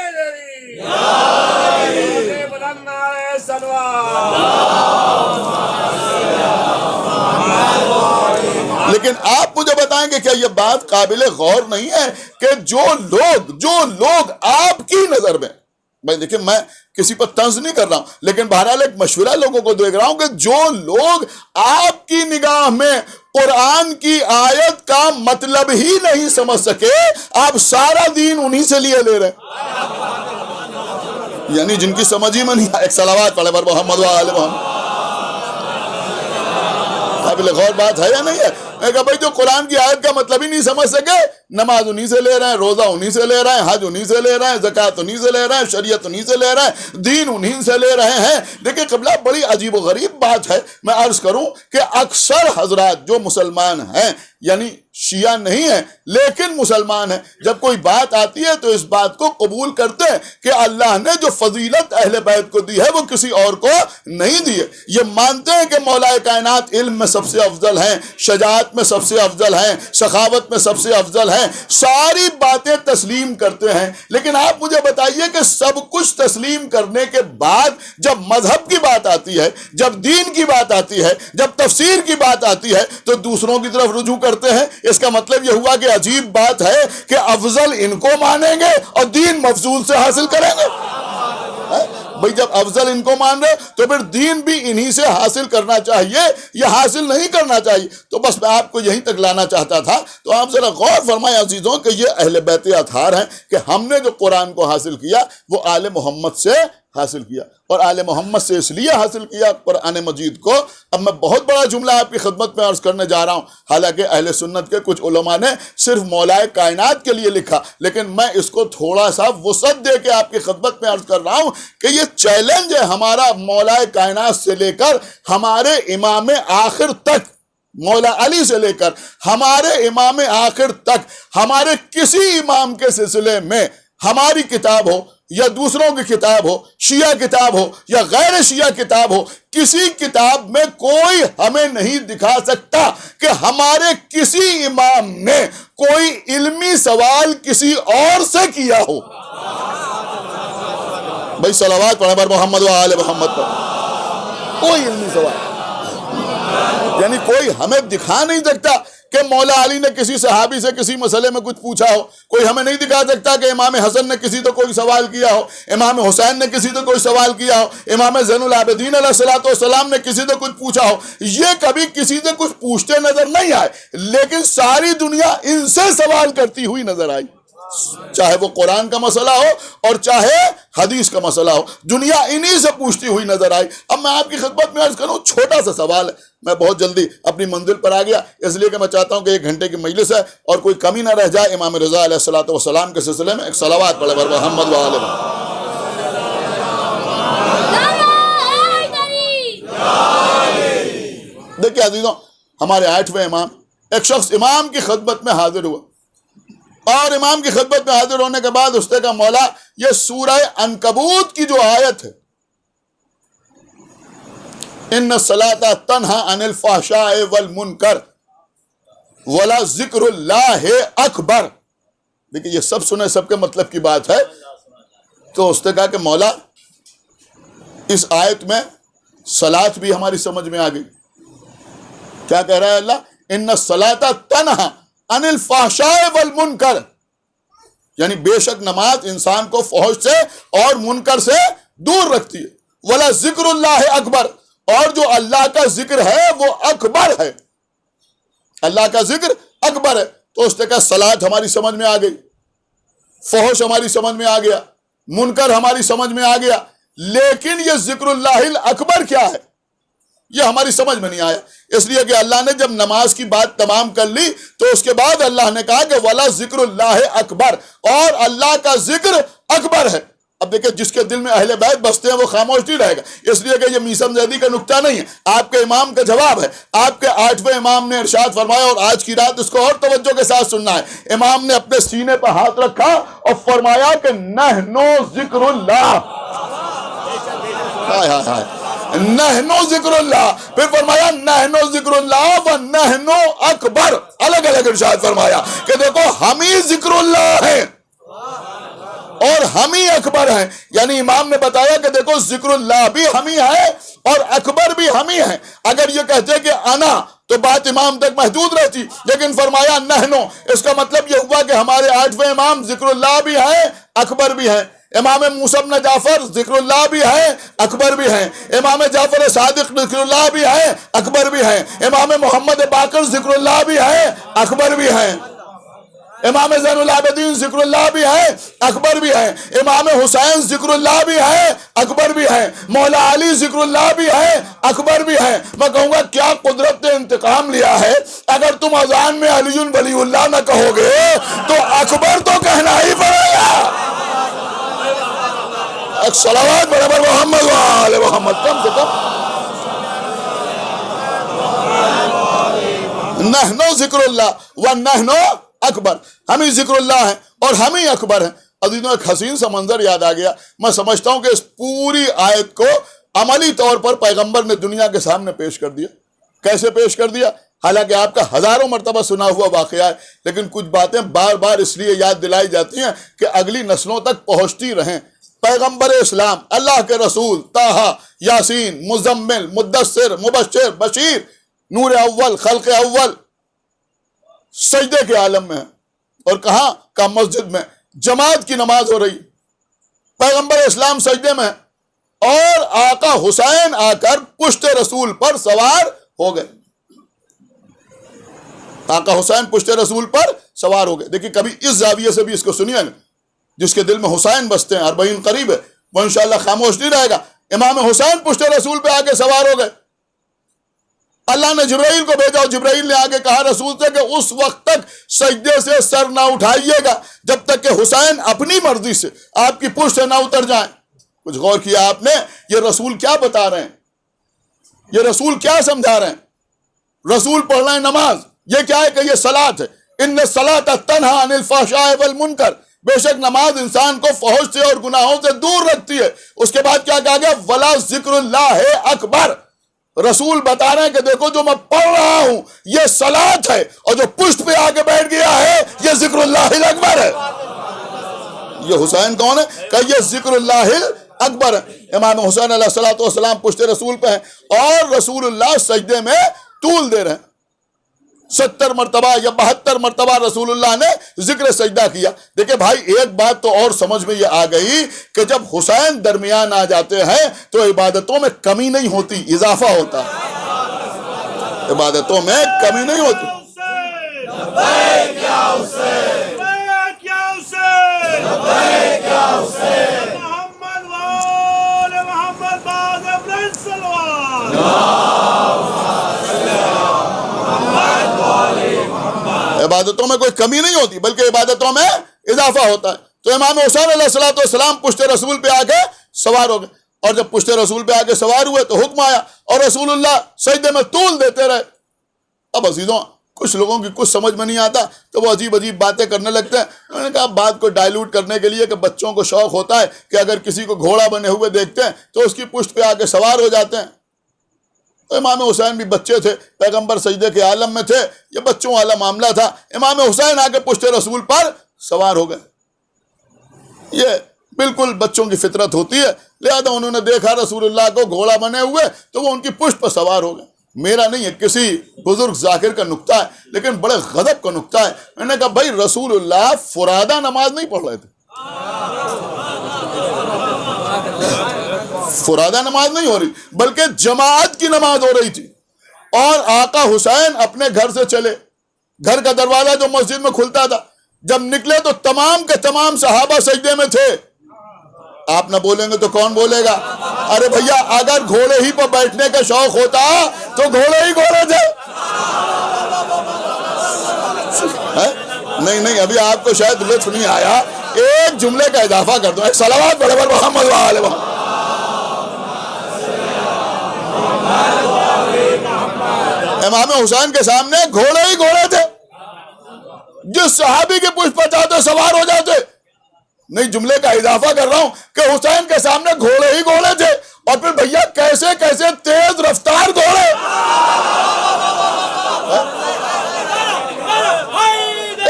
لیکن آپ مجھے بتائیں گے کیا یہ بات قابل غور نہیں ہے کہ جو لوگ آپ کی نظر میں, بھائی دیکھیں میں کسی پر طنز نہیں کر رہا ہوں, لیکن بہرحال ایک مشورہ لوگوں کو دے رہا ہوں کہ جو لوگ آپ کی نگاہ میں قرآن کی آیت کا مطلب ہی نہیں سمجھ سکے, آپ سارا دین انہی سے لیے لے رہے ہیں, یعنی جن کی سمجھ ہی میں نہیں. ایک صلوات پڑھے بر محمد وآلہ محمد. قابل غور بات ہے یا نہیں ہے؟ میں کہا بھائی جو قرآن کی آیت کا مطلب ہی نہیں سمجھ سکے, نماز انہی سے لے رہے ہیں, روزہ انہی سے لے رہے ہیں, حج انہی سے لے رہے ہیں, زکوٰۃ انہی سے لے رہے ہیں, شریعت انہی سے لے رہے ہیں, دین انہی سے لے رہے ہیں. دیکھیں قبلہ بڑی عجیب و غریب بات ہے. میں عرض کروں کہ اکثر حضرات جو مسلمان ہیں, یعنی شیعہ نہیں ہیں لیکن مسلمان ہیں, جب کوئی بات آتی ہے تو اس بات کو قبول کرتے ہیں کہ اللہ نے جو فضیلت اہل بیت کو دی ہے وہ کسی اور کو نہیں دی ہے. یہ مانتے ہیں کہ مولا کائنات علم میں سب سے افضل ہیں, شجاعت میں سب سے افضل ہیں, سخاوت میں سب سے افضل ہیں, ساری باتیں تسلیم کرتے ہیں. لیکن آپ مجھے بتائیے کہ سب کچھ تسلیم کرنے کے بعد جب مذہب کی بات آتی ہے, جب دین کی بات آتی ہے, جب تفسیر کی بات آتی ہے تو دوسروں کی طرف رجوع کرتے ہیں. اس کا مطلب یہ ہوا کہ عجیب بات ہے کہ افضل ان کو مانیں گے اور دین مفضول سے حاصل کریں گے. بھئی جب افضل ان کو مان رہے تو پھر دین بھی انہی سے حاصل کرنا چاہیے یا حاصل نہیں کرنا چاہیے. تو بس میں آپ کو یہیں تک لانا چاہتا تھا. تو آپ ذرا غور فرمائیں عزیزوں کہ یہ اہل بیت اطہار ہیں کہ ہم نے جو قرآن کو حاصل کیا وہ آل محمد سے حاصل کیا, اور آل محمد سے اس لیے حاصل کیا قرآن مجید کو. اب میں بہت بڑا جملہ آپ کی خدمت میں عرض کرنے جا رہا ہوں, حالانکہ اہل سنت کے کچھ علماء نے صرف مولائے کائنات کے لیے لکھا, لیکن میں اس کو تھوڑا سا وسعت دے کے آپ کی خدمت میں عرض کر رہا ہوں کہ یہ چیلنج ہے ہمارا مولائے کائنات سے لے کر ہمارے امام آخر تک, مولا علی سے لے کر ہمارے امام آخر تک, ہمارے کسی امام کے سلسلے میں ہماری کتاب ہو یا دوسروں کی کتاب ہو, شیعہ کتاب ہو یا غیر شیعہ کتاب ہو, کسی کتاب میں کوئی ہمیں نہیں دکھا سکتا کہ ہمارے کسی امام نے کوئی علمی سوال کسی اور سے کیا ہو. بھائی صلوات پڑھیں بر محمد و آل محمد پر. کوئی علمی سوال یعنی کوئی ہمیں دکھا نہیں سکتا کہ مولا علی نے کسی صحابی سے کسی مسئلے میں کچھ پوچھا ہو. کوئی ہمیں نہیں دکھا سکتا کہ امام حسن نے کسی تو کوئی سوال کیا ہو, امام حسین نے کسی تو کوئی سوال کیا ہو, امام زین العابدین علیہ السلام نے کسی تو کچھ پوچھا ہو. یہ کبھی کسی سے کچھ پوچھتے نظر نہیں آئے, لیکن ساری دنیا ان سے سوال کرتی ہوئی نظر آئی, چاہے وہ قرآن کا مسئلہ ہو اور چاہے حدیث کا مسئلہ ہو. دنیا انہی سے پوچھتی ہوئی نظر آئی. اب میں آپ کی خدمت میں عرض کروں, چھوٹا سا سوال ہے, میں بہت جلدی اپنی منزل پر آ گیا اس لیے کہ میں چاہتا ہوں کہ 1 گھنٹے کی مجلس ہے اور کوئی کمی نہ رہ جائے امام رضا علیہ السلام کے سلسلے میں. ایک صلوات پڑھے بر محمد و آل محمد. دیکھیں عزیزوں, ہمارے 8ویں امام, ایک شخص امام کی خدمت میں حاضر ہوا اور امام کی خدمت میں حاضر ہونے کے بعد اس نے کہا مولا یہ سورہ عنکبوت کی جو آیت ہے, ان الصلاۃ تنہی عن الفحشاء والمنکر ولا ذکر اللہ اکبر, دیکھیں یہ سب سنے, سب کے مطلب کی بات ہے. تو اس نے کہا کہ مولا اس آیت میں صلاۃ بھی ہماری سمجھ میں آ گئی. کیا کہہ رہا ہے اللہ؟ ان الصلاۃ تنہی عن الفحشاء والمنکر, یعنی بے شک نماز انسان کو فحش سے اور منکر سے دور رکھتی ہے. ولا ذکر اللہ اکبر, اور جو اللہ کا ذکر ہے وہ اکبر ہے, اللہ کا ذکر اکبر ہے. تو اس نے کہا صلاۃ ہماری سمجھ میں آ گئی, فحش ہماری سمجھ میں آ گیا, منکر ہماری سمجھ میں آ گیا, لیکن یہ ذکر اللہ الاکبر کیا ہے؟ یہ ہماری سمجھ میں نہیں آیا، اس لیے کہ اللہ نے جب نماز کی بات تمام کر لی تو اس کے بعد اللہ نے کہا کہ وَلَا ذِكْرُ اللَّهِ اکبر، اور اللہ کا ذکر اکبر ہے۔ اب دیکھیں جس کے دل میں اہل بیت بستے ہیں وہ خاموش نہیں رہے گا، اس لیے کہ یہ میثم زیدی کا نکتہ نہیں ہے، آپ کے امام کا جواب ہے۔ آپ کے 8ویں امام نے ارشاد فرمایا، اور آج کی رات اس کو اور توجہ کے ساتھ سننا ہے، امام نے اپنے سینے پر ہاتھ رکھا اور فرمایا کہ نحنو ذکر اللہ، ہائے ہائے ہائے، نحنو ذکر اللہ، پھر فرمایا نحنو ذکر اللہ و نحنو اکبر، الگ الگ ارشاد فرمایا کہ دیکھو ہم ہی ذکر اللہ ہیں اور ہم ہی اکبر ہیں، یعنی امام نے بتایا کہ دیکھو ذکر اللہ بھی ہم ہی ہے اور اکبر بھی ہم ہی ہیں۔ اگر یہ کہتے کہ انا تو بات امام تک محدود رہتی، لیکن فرمایا نحنو، اس کا مطلب یہ ہوا کہ ہمارے 8ویں امام ذکر اللہ بھی ہیں اکبر بھی ہیں۔ امام موسیٰ بن جعفر ذکر اللہ بھی ہیں اکبر بھی ہیں، امام جعفر صادق ذکر اللہ بھی ہیں اکبر بھی ہیں، امام محمد باقر ذکر اللہ بھی ہیں اکبر بھی ہیں، امام زین العابدین ذکر اللہ بھی ہیں اکبر بھی ہیں، امام حسین ذکر اللہ بھی ہیں اکبر بھی ہیں، مولا علی ذکر اللہ بھی ہیں اکبر بھی ہیں۔ میں کہوں گا کیا قدرت نے انتقام لیا ہے، اگر تم اذان میں علی ولی اللہ نہ کہو گے تو اکبر تو کہنا ہی پڑے گا۔ صلوات برابر محمد وآل محمد، کم سے کم نحنو ذکر اللہ و نحنو اکبر، ہم ہی ذکر اللہ ہیں اور ہم ہی اکبر ہیں۔ عزیزوں ایک حسین سا منظر یاد آ گیا، میں سمجھتا ہوں کہ اس پوری آیت کو عملی طور پر پیغمبر نے دنیا کے سامنے پیش کر دیا۔ کیسے پیش کر دیا؟ حالانکہ آپ کا ہزاروں مرتبہ سنا ہوا واقعہ ہے، لیکن کچھ باتیں بار بار اس لیے یاد دلائی جاتی ہیں کہ اگلی نسلوں تک پہنچتی رہیں۔ پیغمبر اسلام، اللہ کے رسول، طٰہٰ، یاسین، مزمل، مدثر، مبشر، بشیر، نور اول، خلق اول، سجدے کے عالم میں ہیں، اور کہاں کا مسجد میں جماعت کی نماز ہو رہی، پیغمبر اسلام سجدے میں ہیں اور آقا حسین آ کر پشت رسول پر سوار ہو گئے۔ آقا حسین پشت رسول پر سوار ہو گئے۔ دیکھیں کبھی اس زاویے سے بھی اس کو سنیے نا، جس کے دل میں حسین بستے ہیں، 40 قریب ہے، وہ انشاءاللہ خاموش نہیں رہے گا۔ امام حسین پشت رسول پہ آگے سوار ہو گئے، اللہ نے جبرائیل کو بھیجا اور جبرائیل نے آگے کہا رسول سے کہ اس وقت تک سجدے سے سر نہ اٹھائیے گا جب تک کہ حسین اپنی مرضی سے آپ کی پشت سے نہ اتر جائیں۔ کچھ غور کیا آپ نے؟ یہ رسول کیا بتا رہے ہیں، یہ رسول کیا سمجھا رہے ہیں؟ رسول پڑھ رہے ہیں نماز، یہ کیا ہے کہ یہ صلاۃ ہے، ان الصلاۃ تنہی عن الفحشاء والمنکر، بے شک نماز انسان کو فحش سے اور گناہوں سے دور رکھتی ہے۔ اس کے بعد کیا کہا گیا؟ ولا ذکر اللہ اکبر، رسول بتا رہے ہیں کہ دیکھو جو میں پڑھ رہا ہوں یہ صلاۃ ہے، اور جو پشت پہ آ کے بیٹھ گیا ہے یہ ذکر اللہ اکبر ہے۔ یہ حسین کون ہے کہ یہ ذکر اللہ اکبر ہے۔ امام حسین علیہ السلام پشت رسول پہ ہیں اور رسول اللہ سجدے میں طول دے رہے ہیں، 70 مرتبہ یا 72 مرتبہ رسول اللہ نے ذکر سجدہ کیا۔ دیکھیں بھائی ایک بات تو اور سمجھ میں یہ آ گئی کہ جب حسین درمیان آ جاتے ہیں تو عبادتوں میں کمی نہیں ہوتی، اضافہ ہوتا ہے، عبادتوں میں کمی نہیں ہوتی۔ عبادتوں میں کوئی کمی نہیں ہوتی بلکہ عبادتوں میں اضافہ ہوتا ہے۔ تو امام حسین علیہ السلام پشت رسول پہ آ کے سوار ہو گئے، اور جب پشت رسول پہ آ کے سوار ہوئے تو حکم آیا اور رسول اللہ سجدے میں طول دیتے رہے۔ اب عزیزوں کچھ لوگوں کی کچھ سمجھ میں نہیں آتا تو وہ عجیب عجیب باتیں کرنے لگتے ہیں۔ انہوں نے کہا بات کو ڈائیلوٹ کرنے کے لیے کہ بچوں کو شوق ہوتا ہے کہ اگر کسی کو گھوڑا بنے ہوئے دیکھتے ہیں تو اس کی پشت پہ آ کے سوار ہو جاتے ہیں۔ تو امام حسین بھی بچے تھے، پیغمبر سجدے کے عالم میں تھے، یہ بچوں والا معاملہ تھا۔ امام حسین آ کے پشت رسول پر سوار ہو گئے، یہ بالکل بچوں کی فطرت ہوتی ہے، لہذا انہوں نے دیکھا رسول اللہ کو گھوڑا بنے ہوئے تو وہ ان کی پشت پر سوار ہو گئے۔ میرا نہیں ہے، کسی بزرگ ذاکر کا نکتہ ہے، لیکن بڑے غضب کا نکتہ ہے۔ میں نے کہا بھائی رسول اللہ فرادہ نماز نہیں پڑھ رہے تھے، فرادہ نماز نہیں ہو رہی بلکہ جماعت کی نماز ہو رہی تھی، اور آقا حسین اپنے گھر سے چلے، گھر کا دروازہ جو مسجد میں کھلتا تھا، جب نکلے تو تمام کے تمام صحابہ سجدے میں تھے۔ آپ نہ بولیں گے تو کون بولے گا؟ ارے بھیا اگر گھوڑے ہی پر بیٹھنے کا شوق ہوتا تو گھوڑے ہی گھوڑے تھے. نہیں ابھی آپ کو شاید لطف نہیں آیا. ایک جملے کا اضافہ کر دو, ایک صلوات پڑھے پر محمد و آل محمد. امام حسین کے سامنے گھوڑے ہی گھوڑے تھے. جس صحابی کے پشت پر چاہتے سوار ہو جاتے. نہیں, جملے کا اضافہ کر رہا ہوں کہ حسین کے سامنے گھوڑے ہی گھوڑے تھے. اور پھر بھیا کیسے کیسے تیز رفتار گھوڑے,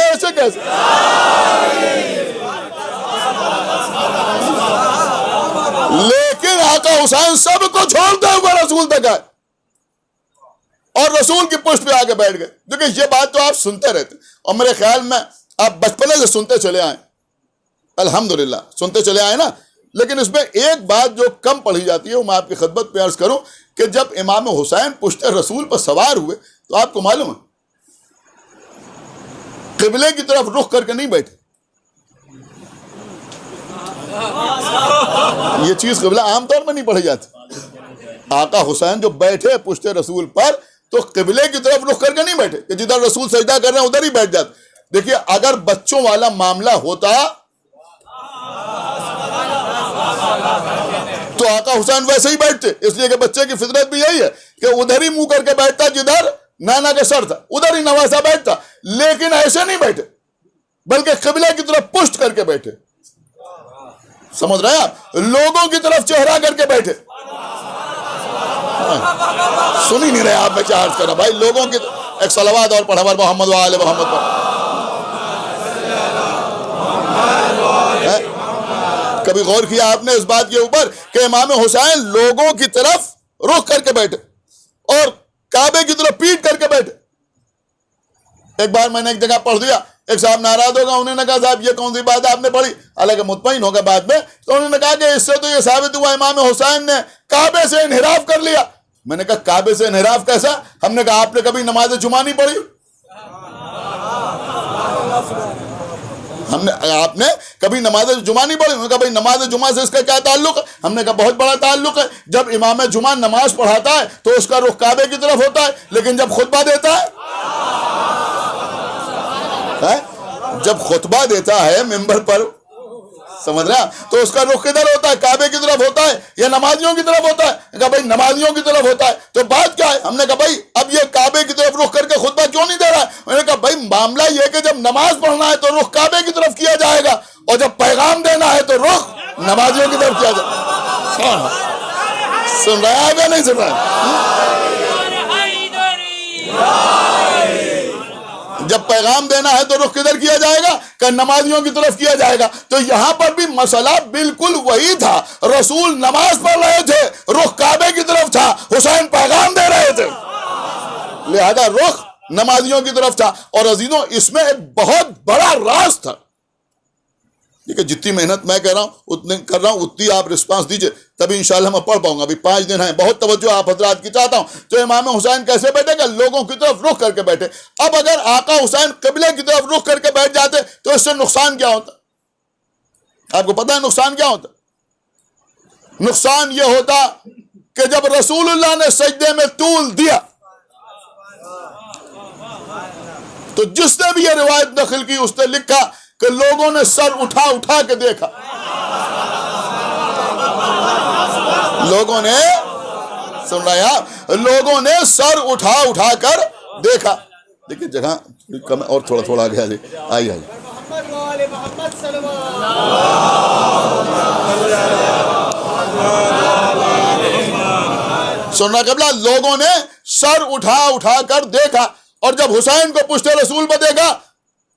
ایسے کیسے. لیکن آقا حسین سب کو چھوڑتے ہوئے رسول تک آئے اور رسول کی پشت پہ آ کے بیٹھ گئے. کیونکہ یہ بات تو آپ سنتے رہتے اور میرے خیال میں آپ بچپنے سے سنتے چلے آئے, الحمدللہ سنتے چلے آئے نا. لیکن اس میں ایک بات جو کم پڑھی جاتی ہے وہ میں آپ کی خدمت پہ عرض کروں کہ جب امام حسین پشت رسول پر سوار ہوئے تو آپ کو معلوم ہے قبلے کی طرف رخ کر کے نہیں بیٹھے. یہ چیز قبلہ عام طور پر نہیں پڑھی جاتی. آقا حسین جو بیٹھے پشت رسول پر تو قبلے کی طرف رخ کر کے نہیں بیٹھے کہ جدھر رسول سجدہ کر رہے ہیں ادھر ہی بیٹھ جاتے. دیکھیے اگر بچوں والا معاملہ ہوتا تو آقا حسین ویسے ہی بیٹھتے, اس لیے کہ بچے کی فطرت بھی یہی ہے کہ ادھر ہی منہ کر کے بیٹھتا جدھر نانا کا سر تھا, ادھر ہی نواسا بیٹھتا. لیکن ایسے نہیں بیٹھے بلکہ قبلے کی طرف پشت کر کے بیٹھے. سمجھ رہے ہیں آپ, لوگوں کی طرف چہرہ کر کے بیٹھے. سن ہی نہیں رہے آپ, میں کیا عرض کر رہا بھائی. لوگوں کی ایک صلوات اور پڑھا محمد و آل محمد پر. کبھی غور کیا آپ نے اس بات کے اوپر کہ امام حسین لوگوں کی طرف رخ کر کے بیٹھے اور کعبے کی طرف پیٹ کر کے بیٹھے. ایک بار میں نے ایک جگہ پڑھ دیا, ایک صاحب ناراض ہوگا, انہوں نے کہا صاحب یہ کون سی بات آپ نے پڑھی, حالانکہ مطمئن ہوگا بعد میں, تو انہوں نے کہا کہ اس سے تو یہ ثابت ہوا امام حسین نے کعبے سے انحراف کر لیا. میں نے کہا کعبے سے انحراف کیسا؟ ہم نے کہا آپ نے کبھی نماز جمعہ نہیں پڑھی؟ آپ نے کبھی نماز جمعہ نہیں پڑھی؟ انہوں نے کہا بھائی نماز جمعہ سے اس کا کیا تعلق ہے؟ ہم نے کہا بہت بڑا تعلق ہے. جب امام جمعہ نماز پڑھاتا ہے تو اس کا رخ کعبے کی طرف ہوتا ہے, لیکن جب خطبہ دیتا ہے جب خطبہ دیتا ہے ممبر پر, سمجھ رہے ہیں, تو اس کا رخ کدھر ہوتا ہے؟ کعبے کی طرف ہوتا ہے یا نمازیوں کی طرف ہوتا ہے؟ کہا بھائی نمازیوں کی طرف ہوتا ہے. تو بات کیا ہے؟ ہم نے کہا بھائی اب یہ کعبے کی طرف رخ کر کے خطبہ کیوں نہیں دے رہا ہے؟ انہوں نے کہا بھائی معاملہ یہ کہ جب نماز پڑھنا ہے تو رخ کعبے کی طرف کیا جائے گا, اور جب پیغام دینا ہے تو رخ نمازیوں کی طرف کیا جائے گا. سن رہے ہیں یا نہیں سن رہے ہیں؟ جب پیغام دینا ہے تو رخ کدھر کیا جائے گا؟ کہ نمازیوں کی طرف کیا جائے گا. تو یہاں پر بھی مسئلہ بالکل وہی تھا. رسول نماز پڑھ رہے تھے, رخ کعبے کی طرف تھا, حسین پیغام دے رہے تھے, لہذا رخ نمازیوں کی طرف تھا. اور عزیزوں اس میں ایک بہت بڑا راز تھا. دیکھیں جتنی محنت میں کر رہا ہوں اتنی آپ رسپانس دیجئے, تبھی انشاءاللہ میں پڑھ پاؤں گا. ابھی 5 دن ہیں, بہت توجہ آپ حضرات کی چاہتا ہوں. تو امام حسین کیسے بیٹھے گا؟ لوگوں کی طرف رخ کر کے بیٹھے. اب اگر آقا حسین قبلے کی طرف رخ کر کے بیٹھ جاتے تو اس سے نقصان کیا ہوتا؟ آپ کو پتہ ہے نقصان کیا ہوتا؟ نقصان یہ ہوتا کہ جب رسول اللہ نے سجدے میں طول دیا تو جس نے بھی یہ روایت نقل کی اس نے لکھا کہ لوگوں نے سر اٹھا اٹھا کے دیکھا. لوگوں نے سن رہا ہے, لوگوں نے سر اٹھا اٹھا کر دیکھا. دیکھیں جگہ کم اور تھوڑا تھوڑا آگے آئیے. سننا قبلہ, لوگوں نے سر اٹھا اٹھا کر دیکھا, اور جب حسین کو پشت رسول پر دیکھا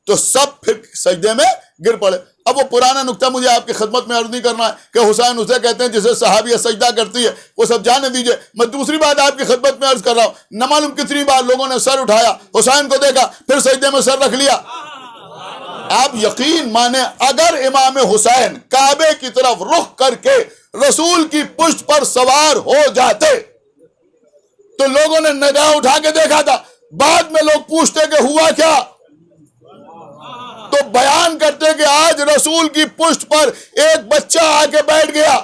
تو سب پھر سجدے میں گر پڑے. اب وہ پرانا نکتہ مجھے آپ کی خدمت میں عرض نہیں کرنا ہے کہ حسین اسے کہتے ہیں جسے صحابیہ سجدہ کرتی ہے, وہ سب جانے دیجئے. میں دوسری بات آپ کی خدمت میں عرض کر رہا ہوں, نہ معلوم کتنی بار لوگوں نے سر اٹھایا, حسین کو دیکھا, پھر سجدے میں سر رکھ لیا. آپ یقین مانیں اگر امام حسین کعبے کی طرف رخ کر کے رسول کی پشت پر سوار ہو جاتے تو لوگوں نے نگاہ اٹھا کے دیکھا تھا. بعد میں لوگ پوچھتے کہ ہوا کیا, تو بیان کرتے کہ آج رسول کی پشت پر ایک بچہ آ کے بیٹھ گیا.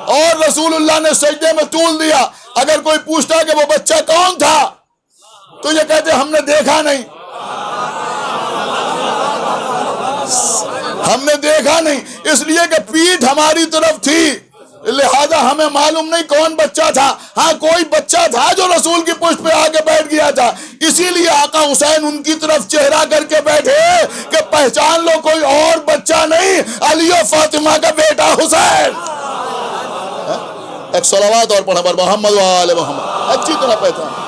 اور رسول اللہ نے سجدے میں طول دیا. اگر کوئی پوچھتا کہ وہ بچہ کون تھا تو یہ کہتے ہم نے دیکھا نہیں، ہم نے دیکھا نہیں، اس لیے کہ پیٹھ ہماری طرف تھی، لہذا ہمیں معلوم نہیں کون بچہ تھا. ہاں کوئی بچہ تھا جو رسول کی پشت پہ آ کے بیٹھ گیا تھا، اسی لیے آقا حسین ان کی طرف چہرہ کر کے بیٹھے کہ پہچان لو کوئی اور بچہ نہیں، علی و فاطمہ کا بیٹا حسین. ایک صلوات اور پڑھا پر محمد و آل محمد، اچھی طرح پہچان.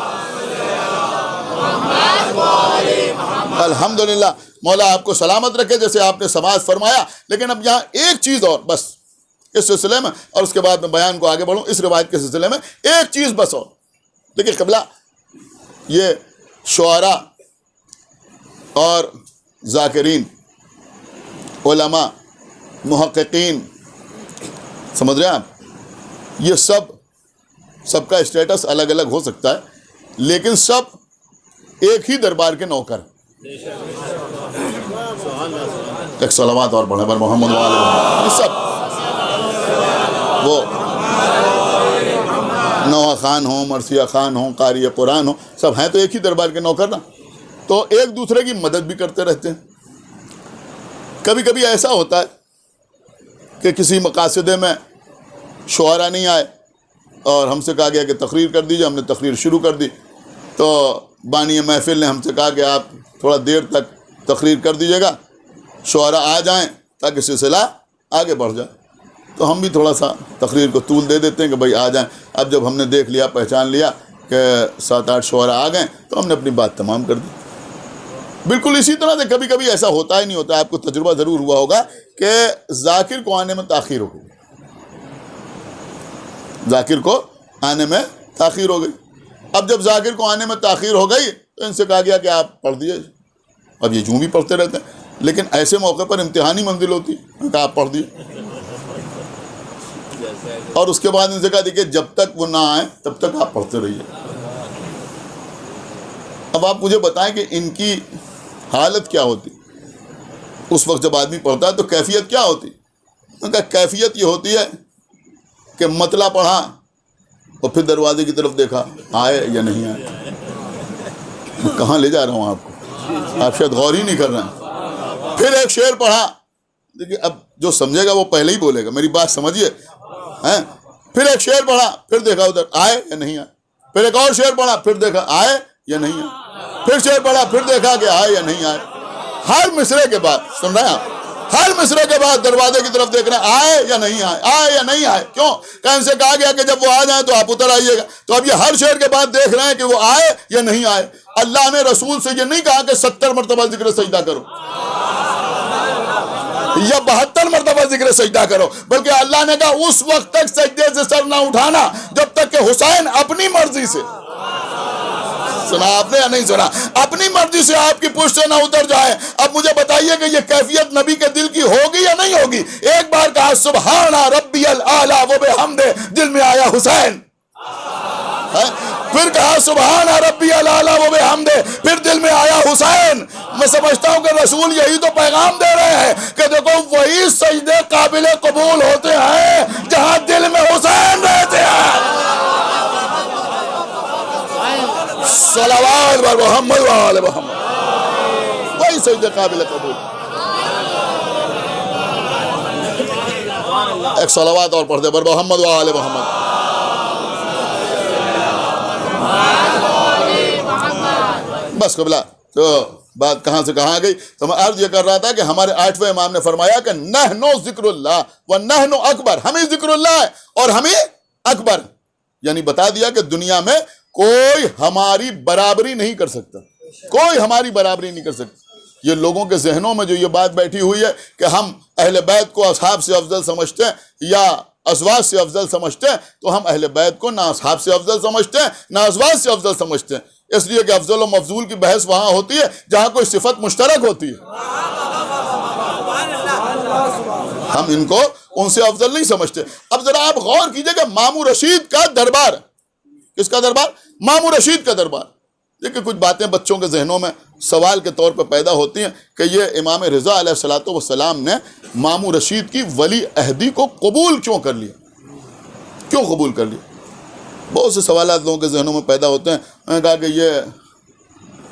الحمدللہ، مولا آپ کو سلامت رکھے جیسے آپ نے سماعت فرمایا. لیکن اب یہاں ایک چیز اور بس اس سلسلے میں، اور اس کے بعد میں بیان کو آگے بڑھوں اس روایت کے سلسلے میں، ایک چیز بس اور. دیکھیے قبلہ، یہ شعراء اور ذاکرین، علماء، محققین، سمجھ رہے ہیں آپ، یہ سب کا اسٹیٹس الگ الگ ہو سکتا ہے، لیکن سب ایک ہی دربار کے نوکر. ایک صلوات اور پڑھیں پر محمد و آل محمد. یہ سب، وہ نوح خان ہوں، مرثیہ خان ہوں، قاری قرآن ہوں، سب ہیں تو ایک ہی دربار کے نوکر نا. تو ایک دوسرے کی مدد بھی کرتے رہتے ہیں. کبھی کبھی ایسا ہوتا ہے کہ کسی مقاصدے میں شعراء نہیں آئے اور ہم سے کہا گیا کہ تقریر کر دیجیے. ہم نے تقریر شروع کر دی تو بانی محفل نے ہم سے کہا کہ آپ تھوڑا دیر تک تقریر کر دیجیے گا، شعراء آ جائیں تاکہ سلسلہ آگے بڑھ جائے. تو ہم بھی تھوڑا سا تقریر کو طول دے دیتے ہیں کہ بھائی آ جائیں. اب جب ہم نے دیکھ لیا، پہچان لیا کہ 7-8 شعراء آ گئے تو ہم نے اپنی بات تمام کر دی. بالکل اسی طرح سے کبھی کبھی ایسا ہوتا ہی نہیں ہوتا. آپ کو تجربہ ضرور ہوا ہوگا کہ ذاکر کو آنے میں تاخیر ہو گئی، ذاکر کو آنے میں تاخیر ہو گئی. اب جب ذاکر کو آنے میں تاخیر ہو گئی تو ان سے کہا گیا کہ آپ پڑھ دیجیے. اب یہ یوں بھی پڑھتے رہتے ہیں، لیکن ایسے موقع پر امتحانی منزل ہوتی ہے کہ آپ پڑھ دیجیے. اور اس کے بعد ان سے کہا دیکھیے جب تک وہ نہ آئیں تب تک آپ پڑھتے رہیے. اب آپ مجھے بتائیں کہ ان کی حالت کیا ہوتی اس وقت جب آدمی پڑھتا ہے، تو کیفیت کیا ہوتی؟ ان کا کیفیت یہ ہوتی ہے کہ مطلع پڑھا اور پھر دروازے کی طرف دیکھا، آئے یا نہیں آئے. میں کہاں لے جا رہا ہوں آپ کو، آپ شاید غور ہی نہیں کر رہے ہیں. پھر ایک شعر پڑھا، دیکھیے اب جو سمجھے گا وہ پہلے ہی بولے گا، میری بات سمجھیے. پھر ایک شعر پڑھا، پھر دیکھا ادھر آئے یا نہیں آئے. پھر ایک اور شعر پڑھا، پھر دیکھا آئے یا نہیں آئے. پھر شعر پڑھا، پھر دیکھا کہ آئے یا نہیں آئے. ہر مصرے کے بعد، سن رہے ہیں آپ، ہر مصرے کے بعد دروازے کی طرف دیکھ رہے ہیں، آئے یا نہیں آئے، آئے یا نہیں آئے. کیوں کہ ان سے کہا گیا کہ جب وہ آ جائیں تو آپ اتر آئیے گا. تو اب یہ ہر شعر کے بعد دیکھ رہے ہیں کہ وہ آئے یا نہیں آئے. اللہ نے رسول سے یہ نہیں کہا کہ 70 مرتبہ ذکر سجدہ کرو یا 72 مرتبہ ذکر سجدہ کرو، بلکہ اللہ نے کہا اس وقت تک سجدے سے سر نہ اٹھانا جب تک کہ حسین اپنی مرضی سے، سنا آپ نے یا نہیں سنا، اپنی مرضی سے آپ کی پشت سے نہ اتر جائے. اب مجھے بتائیے کہ یہ کیفیت نبی کے دل کی ہوگی یا نہیں ہوگی؟ ایک بار کہا سبحان ربی الاعلی و بحمدہ، دل میں آیا حسین. پھر کہا سبحان ربی الاعلی و بحمدہ، پھر دل میں آیا حسین. میں سمجھتا ہوں کہ رسول یہی تو پیغام دے رہے ہیں کہ دیکھو وہی سجدے قابل قبول ہوتے ہیں جہاں دل میں حسین رہتے ہیں. صلوات بر محمد و آل محمد، وہی سجدے قابل قبول. ایک صلوات اور پڑھ دے بر محمد و آل محمد. بس قبلہ، تو بات کہاں سے کہاں گئی؟ تو میں عرض یہ کر رہا تھا کہ ہمارے 8ویں امام نے فرمایا کہ نحنو ذکر اللہ و نحنو اکبر، ہمیں ذکر اللہ ہے اور ہمیں اکبر. یعنی بتا دیا کہ دنیا میں کوئی ہماری برابری نہیں کر سکتا، کوئی ہماری برابری نہیں کر سکتا. یہ لوگوں کے ذہنوں میں جو یہ بات بیٹھی ہوئی ہے کہ ہم اہل بیت کو اصحاب سے افضل سمجھتے ہیں یا ازواج سے افضل سمجھتے ہیں، تو ہم اہل بیت کو نہ اصحاب سے افضل سمجھتے ہیں نہ ازواج سے افضل سمجھتے ہیں. اس لیے کہ افضل و مفضول کی بحث وہاں ہوتی ہے جہاں کوئی صفت مشترک ہوتی ہے. ہم ان کو ان سے افضل نہیں سمجھتے. اب ذرا آپ غور کیجئے کہ ماموں رشید کا دربار، کس کا دربار؟ ماموں رشید کا دربار. دیکھیں کچھ باتیں بچوں کے ذہنوں میں سوال کے طور پہ پیدا ہوتی ہیں کہ یہ امام رضا علیہ السلام نے ماموں رشید کی ولی عہدی کو قبول کیوں کر لیا؟ کیوں قبول کر لیا؟ بہت سے سوالات لوگوں کے ذہنوں میں پیدا ہوتے ہیں. میں نے کہا کہ یہ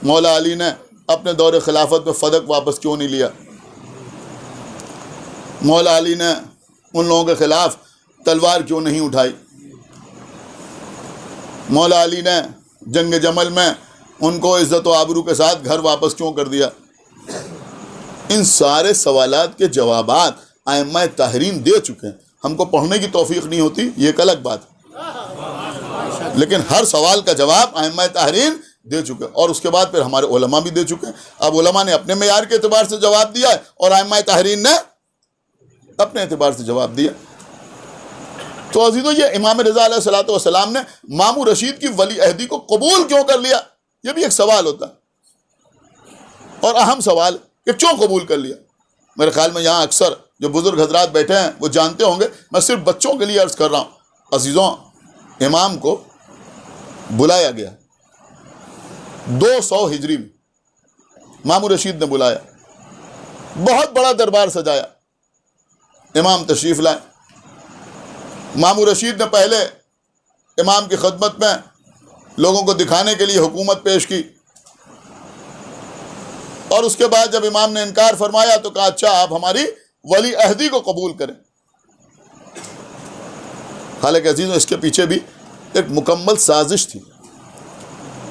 مولا علی نے اپنے دور خلافت میں فدق واپس کیوں نہیں لیا؟ مولا علی نے ان لوگوں کے خلاف تلوار کیوں نہیں اٹھائی؟ مولا علی نے جنگ جمل میں ان کو عزت و آبرو کے ساتھ گھر واپس کیوں کر دیا؟ ان سارے سوالات کے جوابات ائمہ طاہرین دے چکے ہیں. ہم کو پڑھنے کی توفیق نہیں ہوتی، یہ ایک الگ بات ہے، لیکن ہر سوال کا جواب ائمہ طاہرین دے چکے ہیں، اور اس کے بعد پھر ہمارے علماء بھی دے چکے ہیں. اب علماء نے اپنے معیار کے اعتبار سے جواب دیا ہے اور ائمہ طاہرین نے اپنے اعتبار سے جواب دیا. تو عزیزو، یہ امام رضا علیہ الصلوۃ والسلام نے ماموں رشید کی ولی عہدی کو قبول کیوں کر لیا؟ یہ بھی ایک سوال ہوتا ہے، اور اہم سوال کہ کیوں قبول کر لیا. میرے خیال میں یہاں اکثر جو بزرگ حضرات بیٹھے ہیں وہ جانتے ہوں گے. میں صرف بچوں کے لیے عرض کر رہا ہوں. عزیزوں، امام کو بلایا گیا 200 ہجری میں، ماموں رشید نے بلایا، بہت بڑا دربار سجایا، امام تشریف لائے. ماموں رشید نے پہلے امام کی خدمت میں لوگوں کو دکھانے کے لیے حکومت پیش کی، اور اس کے بعد جب امام نے انکار فرمایا تو کہا اچھا آپ ہماری ولی عہدی کو قبول کریں. حالانکہ عزیزوں اس کے پیچھے بھی ایک مکمل سازش تھی.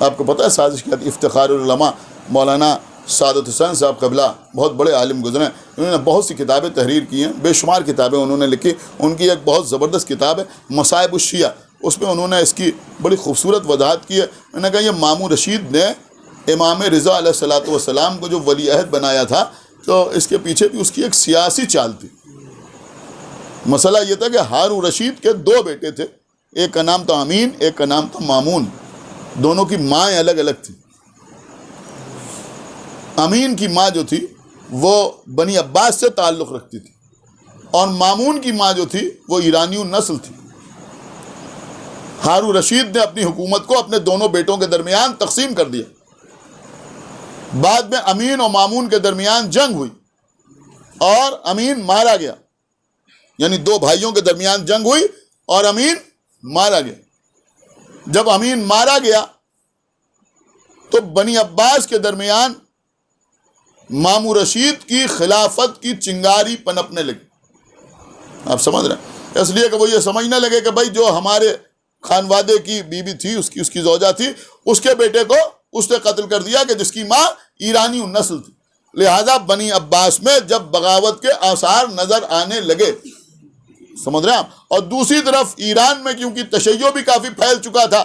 آپ کو پتہ ہے سازش کیا تھی؟ افتخار العلماء مولانا سعادت حسین صاحب قبلہ بہت بڑے عالم گزرے، انہوں نے بہت سی کتابیں تحریر کی ہیں، بے شمار کتابیں انہوں نے لکھی. ان کی ایک بہت زبردست کتاب ہے مصائب الشیعہ، اس میں انہوں نے اس کی بڑی خوبصورت وضاحت کی ہے. انہوں نے کہا یہ ماموں رشید نے امام رضا علیہ الصلوۃ والسلام کو جو ولی عہد بنایا تھا تو اس کے پیچھے بھی اس کی ایک سیاسی چال تھی. مسئلہ یہ تھا کہ ہارون رشید کے 2 بیٹے تھے، ایک کا نام تھا امین، ایک کا نام تھا مامون. دونوں کی مائیں الگ الگ تھیں. امین کی ماں جو تھی وہ بنی عباس سے تعلق رکھتی تھی، اور مامون کی ماں جو تھی وہ ایرانی نسل تھی. ہارون رشید نے اپنی حکومت کو اپنے دونوں بیٹوں کے درمیان تقسیم کر دیا. بعد میں امین اور مامون کے درمیان جنگ ہوئی اور امین مارا گیا، یعنی 2 بھائیوں کے درمیان جنگ ہوئی اور امین مارا گیا. جب امین مارا گیا تو بنی عباس کے درمیان ماموں رشید کی خلافت کی چنگاری پنپنے لگی. آپ سمجھ رہے ہیں؟ اس لیے کہ وہ یہ سمجھنے لگے کہ بھائی جو ہمارے خانوادے کی بیوی تھی، اس کی زوجہ تھی، اس کے بیٹے کو اس نے قتل کر دیا کہ جس کی ماں ایرانی نسل تھی. لہذا بنی عباس میں جب بغاوت کے آثار نظر آنے لگے، سمجھ رہے ہیں آپ، اور دوسری طرف ایران میں کیونکہ تشیع بھی کافی پھیل چکا تھا،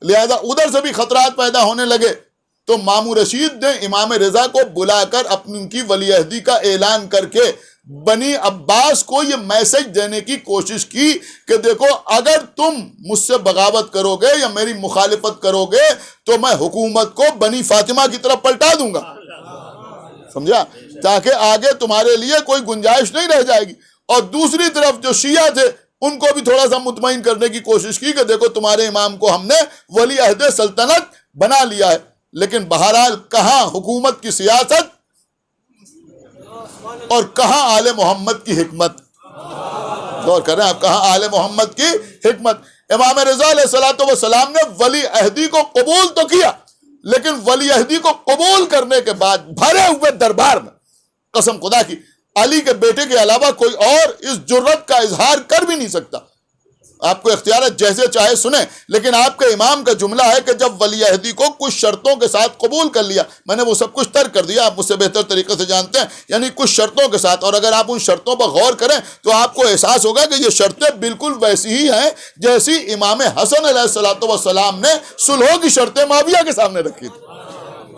لہذا ادھر سے بھی خطرات پیدا ہونے لگے، تو ماموں رشید نے امام رضا کو بلا کر اپنی کی ولی عہدی کا اعلان کر کے بنی عباس کو یہ میسج دینے کی کوشش کی کہ دیکھو اگر تم مجھ سے بغاوت کرو گے یا میری مخالفت کرو گے تو میں حکومت کو بنی فاطمہ کی طرف پلٹا دوں گا. سمجھا؟ تاکہ آگے تمہارے لیے کوئی گنجائش نہیں رہ جائے گی. اور دوسری طرف جو شیعہ تھے ان کو بھی تھوڑا سا مطمئن کرنے کی کوشش کی کہ دیکھو تمہارے امام کو ہم نے ولی عہد سلطنت بنا لیا ہے. لیکن بہرحال کہاں حکومت کی سیاست اور کہاں آل محمد کی حکمت؟ غور کریں آپ، کہاں آل محمد کی حکمت؟ امام رضا علیہ الصلوۃ والسلام نے ولی عہدی کو قبول تو کیا، لیکن ولی عہدی کو قبول کرنے کے بعد بھرے ہوئے دربار میں قسم خدا کی علی کے بیٹے کے علاوہ کوئی اور اس جرت کا اظہار کر بھی نہیں سکتا. آپ کو اختیار ہے جیسے چاہے سنیں، لیکن آپ کے امام کا جملہ ہے کہ جب ولی عہدی کو کچھ شرطوں کے ساتھ قبول کر لیا، میں نے وہ سب کچھ ترک کر دیا، آپ مجھ سے بہتر طریقے سے جانتے ہیں، یعنی کچھ شرطوں کے ساتھ، اور اگر آپ ان شرطوں پر غور کریں تو آپ کو احساس ہوگا کہ یہ شرطیں بالکل ویسی ہی ہیں جیسی امام حسن علیہ الصلوۃ والسلام نے صلح کی شرطیں معاویہ کے سامنے رکھی تھی.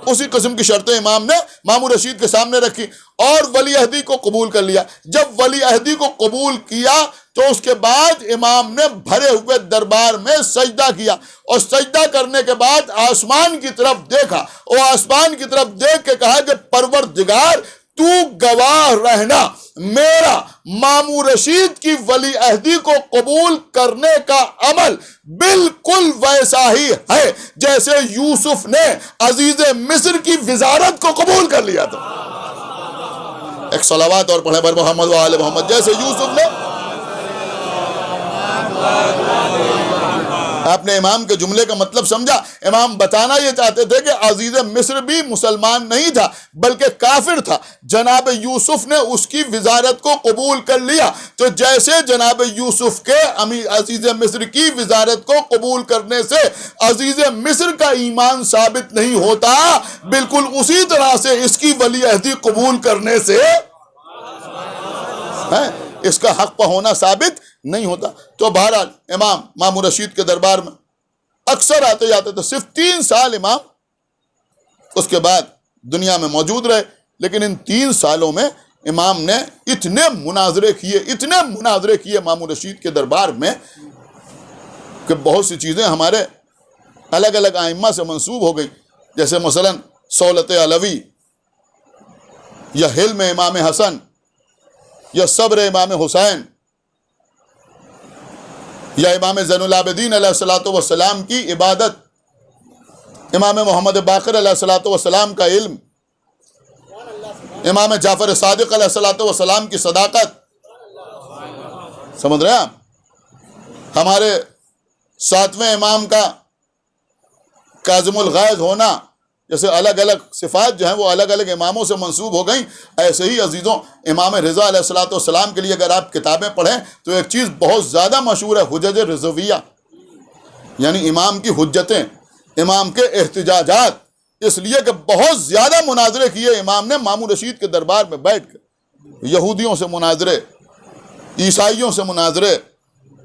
اسی قسم کی شرطیں امام نے ماموں رشید کے سامنے رکھی اور ولی عہدی کو قبول کر لیا. جب ولی عہدی کو قبول کیا تو اس کے بعد امام نے بھرے ہوئے دربار میں سجدہ کیا، اور سجدہ کرنے کے بعد آسمان کی طرف دیکھا اور آسمان کی طرف دیکھ کے کہا کہ پروردگار تو گواہ رہنا، میرا ماموں رشید کی ولی عہدی کو قبول کرنے کا عمل بالکل ویسا ہی ہے جیسے یوسف نے عزیز مصر کی وزارت کو قبول کر لیا تھا. ایک صلوات اور پڑھیں بر محمد و آل محمد. جیسے یوسف نے آپ نے امام کے جملے کا مطلب سمجھا؟ امام بتانا یہ چاہتے تھے کہ عزیز مصر بھی مسلمان نہیں تھا بلکہ کافر تھا، جناب یوسف نے اس کی وزارت کو قبول کر لیا، تو جیسے جناب یوسف کے عزیز مصر کی وزارت کو قبول کرنے سے عزیز مصر کا ایمان ثابت نہیں ہوتا، بالکل اسی طرح سے اس کی ولی عہدی قبول کرنے سے اس کا حق پہ ہونا ثابت نہیں ہوتا۔ تو بہرحال امام مامون رشید کے دربار میں اکثر آتے جاتے تھے، صرف 3 سال امام اس کے بعد دنیا میں موجود رہے، لیکن ان 3 سالوں میں امام نے اتنے مناظرے کیے مامون رشید کے دربار میں کہ بہت سی چیزیں ہمارے الگ الگ ائمہ سے منسوب ہو گئی، جیسے مثلا سولت علوی یا حلم امام حسن یا صبر امام حسین یا امام زین العابدین علیہ السلام کی عبادت، امام محمد باقر علیہ السلام کا علم، امام جعفر صادق علیہ السلام کی صداقت، سمجھ رہے ہیں آپ؟ ہمارے 7ویں امام کا کاظم الغیظ ہونا، جیسے الگ الگ صفات جو ہیں وہ الگ الگ اماموں سے منسوب ہو گئیں، ایسے ہی عزیزوں امام رضا علیہ السلام کے لیے اگر آپ کتابیں پڑھیں تو ایک چیز بہت زیادہ مشہور ہے، حجج رضویہ، یعنی امام کی حجتیں، امام کے احتجاجات، اس لیے کہ بہت زیادہ مناظرے کیے امام نے مامون رشید کے دربار میں بیٹھ کر، یہودیوں سے مناظرے، عیسائیوں سے مناظرے،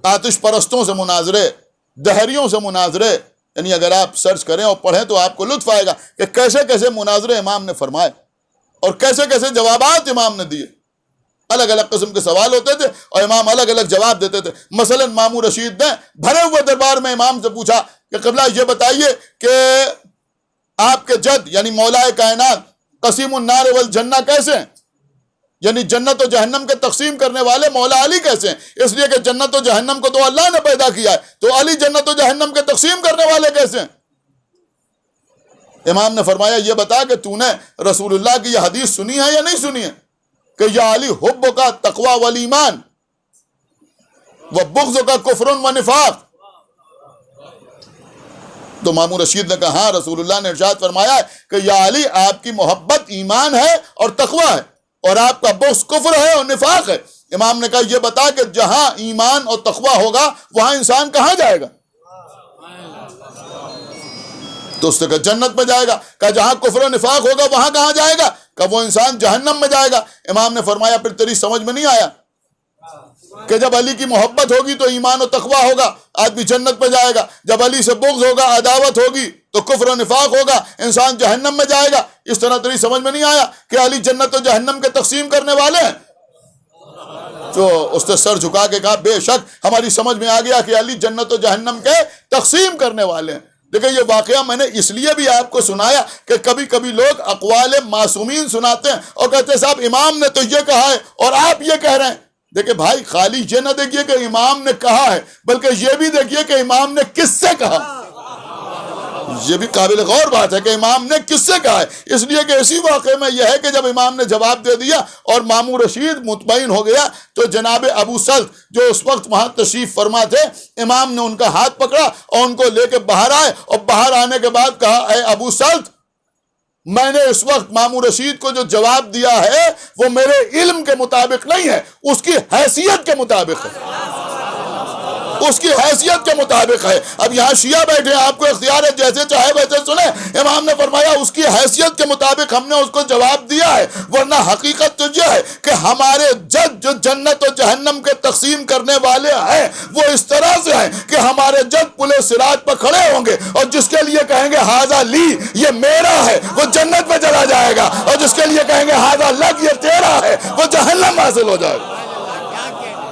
آتش پرستوں سے مناظرے، دہریوں سے مناظرے، یعنی اگر آپ سرچ کریں اور پڑھیں تو آپ کو لطف آئے گا کہ کیسے کیسے مناظرے امام نے فرمائے اور کیسے کیسے جوابات امام نے دیے۔ الگ الگ قسم کے سوال ہوتے تھے اور امام الگ الگ جواب دیتے تھے۔ مثلا مامون رشید نے بھرے ہوئے دربار میں امام سے پوچھا کہ قبلہ یہ بتائیے کہ آپ کے جد یعنی مولا کائنات قسیم النار والجنہ کیسے ہیں، یعنی جنت و جہنم کے تقسیم کرنے والے مولا علی کیسے ہیں؟ اس لیے کہ جنت و جہنم کو تو اللہ نے پیدا کیا ہے، تو علی جنت و جہنم کے تقسیم کرنے والے کیسے ہیں؟ امام نے فرمایا یہ بتا کہ تو نے رسول اللہ کی یہ حدیث سنی ہے یا نہیں سنی ہے کہ یا علی حب کا تقوی والایمان و بغض کا کفر و نفاق؟ تو مامون رشید نے کہا ہاں، رسول اللہ نے ارشاد فرمایا ہے کہ یا علی آپ کی محبت ایمان ہے اور تقوی ہے اور آپ کا بغض کفر ہے اور نفاق ہے۔ امام نے کہا یہ بتا کہ جہاں ایمان اور تقوی ہوگا وہاں انسان کہاں جائے گا؟ تو اس نے کہا جنت میں جائے گا۔ کہا جہاں کفر و نفاق ہوگا وہاں کہاں جائے گا؟ کہ وہ انسان جہنم میں جائے گا۔ امام نے فرمایا پھر تیری سمجھ میں نہیں آیا کہ جب علی کی محبت ہوگی تو ایمان و تقوی ہوگا، آدمی جنت میں جائے گا، جب علی سے بغض ہوگا، عداوت ہوگی تو کفر و نفاق ہوگا، انسان جہنم میں جائے گا۔ اس طرح تیری سمجھ میں نہیں آیا کہ علی جنت و جہنم کے تقسیم کرنے والے ہیں؟ تو اس نے سر جھکا کے کہا بے شک ہماری سمجھ میں آ گیا کہ علی جنت و جہنم کے تقسیم کرنے والے ہیں۔ دیکھیں یہ واقعہ میں نے اس لیے بھی آپ کو سنایا کہ کبھی کبھی لوگ اقوال معصومین سناتے ہیں اور کہتے ہیں صاحب امام نے تو یہ کہا ہے اور آپ یہ کہہ رہے ہیں۔ دیکھیں بھائی خالی یہ نہ دیکھیے کہ امام نے کہا ہے، بلکہ یہ بھی دیکھیے کہ امام نے کس سے کہا۔ یہ بھی قابل غور بات ہے کہ امام نے کس سے کہا ہے، اس لیے کہ اسی واقعے میں یہ ہے کہ جب امام نے جواب دے دیا اور مامون رشید مطمئن ہو گیا تو جناب ابو سلط جو اس وقت وہاں تشریف فرما تھے، امام نے ان کا ہاتھ پکڑا اور ان کو لے کے باہر آئے اور باہر آنے کے بعد کہا اے ابو سلط، میں نے اس وقت مامون رشید کو جو جواب دیا ہے وہ میرے علم کے مطابق نہیں ہے، اس کی حیثیت کے مطابق ہے، اس کی حیثیت کے مطابق ہے۔ اب یہاں شیعہ بیٹھے ہیں، آپ کو اختیار ہے جیسے چاہے ویسے سنیں۔ امام نے فرمایا اس کی حیثیت کے مطابق ہم نے اس کو جواب دیا ہے، ورنہ حقیقت تو یہ ہے کہ ہمارے جج جو جنت و جہنم کے تقسیم کرنے والے ہیں وہ اس طرح سے ہیں کہ ہمارے جج پل صراط پر کھڑے ہوں گے اور جس کے لیے کہیں گے ہاذا لی، یہ میرا ہے، وہ جنت میں چلا جائے گا، اور جس کے لیے کہیں گے ہاذا لک، یہ تیرا ہے، وہ جہنم حاصل ہو جائے گا۔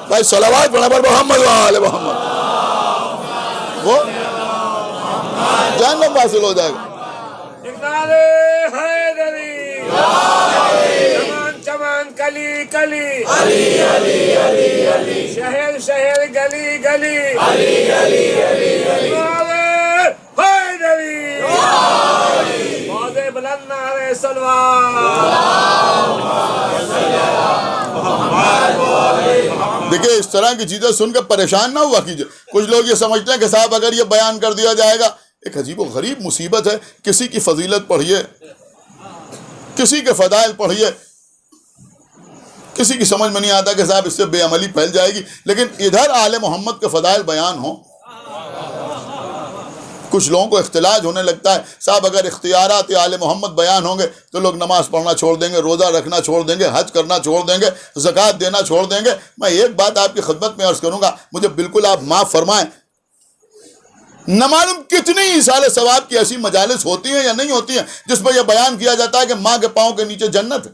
بھائی صلوات پڑھنا پر محمد و آل محمد، وہ جہنم حاصل ہو جائے گا۔ چمن چمن کلی کلی، شہر شہر گلی گلی، موضع بلند نعرہ صلوات۔ دیکھیں اس طرح کی چیزیں سن کے پریشان نہ ہوا کیجیے. کچھ لوگ یہ سمجھتے ہیں کہ صاحب اگر یہ بیان کر دیا جائے گا، ایک عجیب و غریب مصیبت ہے. کسی کی فضیلت پڑھیے، کسی کے فضائل پڑھیے، کسی کی سمجھ میں نہیں آتا کہ صاحب اس سے بے عملی پھیل جائے گی، لیکن ادھر آل محمد کے فضائل بیان ہوں. کچھ لوگوں کو اختلاج ہونے لگتا ہے صاحب اگر اختیارات آل محمد بیان ہوں گے تو لوگ نماز پڑھنا چھوڑ دیں گے، روزہ رکھنا چھوڑ دیں گے، حج کرنا چھوڑ دیں گے، زکوٰۃ دینا چھوڑ دیں گے. میں ایک بات آپ کی خدمت میں عرض کروں گا، مجھے بالکل آپ معاف فرمائیں، نہ معلوم کتنی ایصال ثواب کی ایسی مجالس ہوتی ہیں یا نہیں ہوتی ہیں جس میں یہ بیان کیا جاتا ہے کہ ماں کے پاؤں کے نیچے جنت ہے.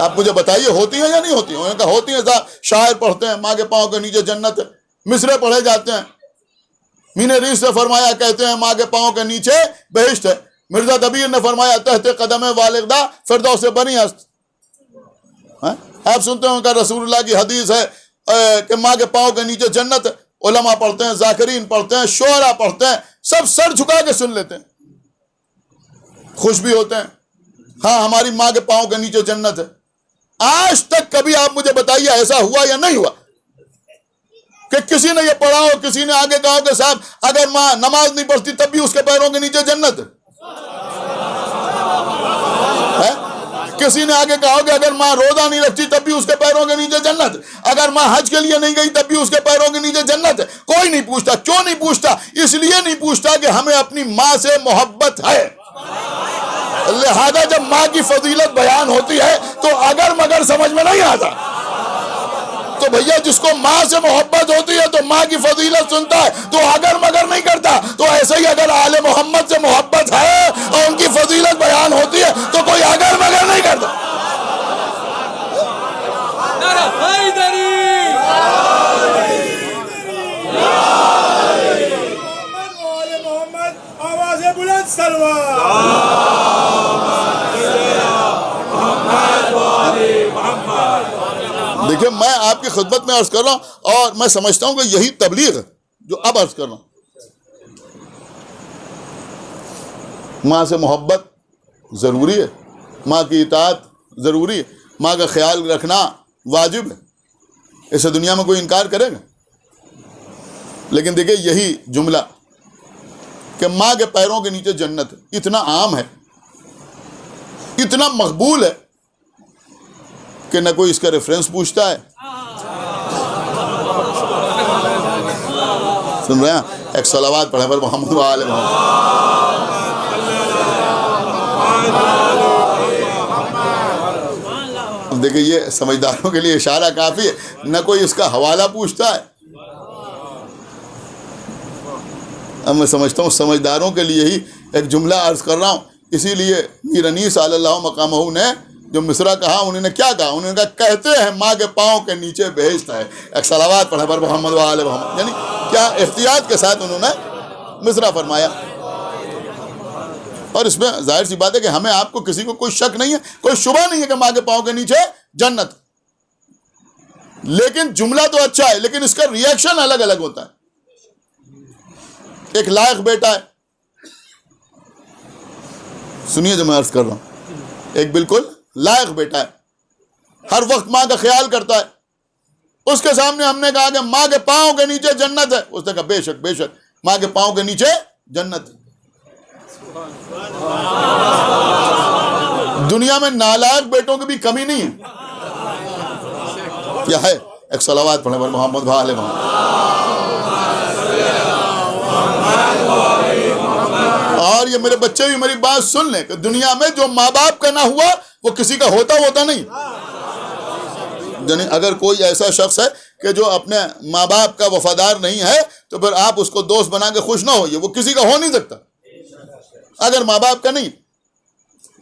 آپ مجھے بتائیے ہوتی ہیں یا نہیں ہوتی ہیں؟ انہوں نے کہا ہوتی ہیں صاحب. شاعر پڑھتے ہیں ماں کے پاؤں کے نیچے جنت ہے، مصرے پڑھے جاتے ہیں. مین ریس نے فرمایا کہتے ہیں ماں کے پاؤں کے نیچے بہشت ہے. مرزا دبیر نے فرمایا تحت قدم والدہ فردوس بنی است. آپ سنتے ہیں کہ رسول اللہ کی حدیث ہے کہ ماں کے پاؤں کے نیچے جنت ہے. علماء پڑھتے ہیں، ذاکرین پڑھتے ہیں، شعراء پڑھتے ہیں، سب سر جھکا کے سن لیتے ہیں، خوش بھی ہوتے ہیں. ہاں ہماری ماں کے پاؤں کے نیچے جنت ہے. آج تک کبھی آپ مجھے بتائیے ایسا ہوا یا نہیں ہوا کہ کسی نے یہ پڑھا ہو، کسی نے آگے کہا کہ صاحب اگر ماں نماز نہیں پڑھتی تب بھی اس کے پیروں کے نیچے جنت ہے؟ کسی نے آگے کہا کہ اگر ماں روزہ نہیں رکھتی تب بھی اس کے پیروں کے نیچے جنت ہے؟ اگر ماں حج کے لیے نہیں گئی تب بھی اس کے پیروں کے نیچے جنت ہے؟ کوئی نہیں پوچھتا. کیوں نہیں پوچھتا؟ اس لیے نہیں پوچھتا کہ ہمیں اپنی ماں سے محبت ہے. لہذا جب ماں کی فضیلت بیان ہوتی ہے تو اگر مگر سمجھ میں نہیں آتا. تو بھیا جس کو ماں سے محبت ہوتی ہے تو ماں کی فضیلت سنتا ہے تو اگر مگر نہیں کرتا. تو ایسے ہی اگر آل محمد سے محبت ہے اور ان کی فضیلت بیان ہوتی ہے تو کوئی اگر مگر نہیں کرتا. محمد آواز بلند سلوات. دیکھیں میں آپ کی خدمت میں عرض کر رہا ہوں اور میں سمجھتا ہوں کہ یہی تبلیغ ہے جو اب عرض کر رہا ہوں. ماں سے محبت ضروری ہے، ماں کی اطاعت ضروری ہے، ماں کا خیال رکھنا واجب ہے. اسے دنیا میں کوئی انکار کرے گا؟ لیکن دیکھیں یہی جملہ کہ ماں کے پیروں کے نیچے جنت ہے اتنا عام ہے، اتنا مقبول ہے کہ نہ کوئی اس کا ریفرنس پوچھتا ہے. سن رہے ہیں؟ ایک صلوات پڑھیں پر محمد و آل محمد. اب دیکھیں یہ سمجھداروں کے لیے اشارہ کافی ہے، نہ کوئی اس کا حوالہ پوچھتا ہے. اب میں سمجھتا ہوں سمجھداروں کے لیے ہی ایک جملہ عرض کر رہا ہوں. اسی لیے میر انیس صلی اللہ مقامہ نے جو مصرع کہا انہوں نے کیا کہا؟ انہوں نے کہا کہتے ہیں ماں کے پاؤں کے نیچے بہشت ہے. ایک صلوات پڑھیں پر محمد و آل محمد. یعنی کیا احتیاط کے ساتھ انہوں نے مصرع فرمایا. اور اس میں ظاہر سی بات ہے کہ ہمیں آپ کو کسی کو کوئی شک نہیں ہے، کوئی شبہ نہیں ہے کہ ماں کے پاؤں کے نیچے جنت. لیکن جملہ تو اچھا ہے لیکن اس کا ریئیکشن الگ الگ ہوتا ہے. ایک لائق بیٹا ہے، سنیے جو میں عرض کر رہا ہوں، ایک بالکل لائق بیٹا ہے، ہر وقت ماں کا خیال کرتا ہے. اس کے سامنے ہم نے کہا کہ ماں کے پاؤں کے نیچے جنت ہے. اس نے کہا بے شک بے شک ماں کے پاؤں کے نیچے جنت ہے. دنیا میں نالائق بیٹوں کی بھی کمی نہیں ہے. کیا ہے؟ ایک صلوات پڑھیں پر محمد و آل محمد. اور یہ میرے بچے بھی میری بات سن لیں کہ دنیا میں جو ماں باپ کا نہ ہوا وہ کسی کا ہوتا نہیں. یعنی اگر کوئی ایسا شخص ہے کہ جو اپنے ماں باپ کا وفادار نہیں ہے تو پھر آپ اس کو دوست بنا کے خوش نہ ہوئیے، وہ کسی کا ہو نہیں سکتا اگر ماں باپ کا نہیں.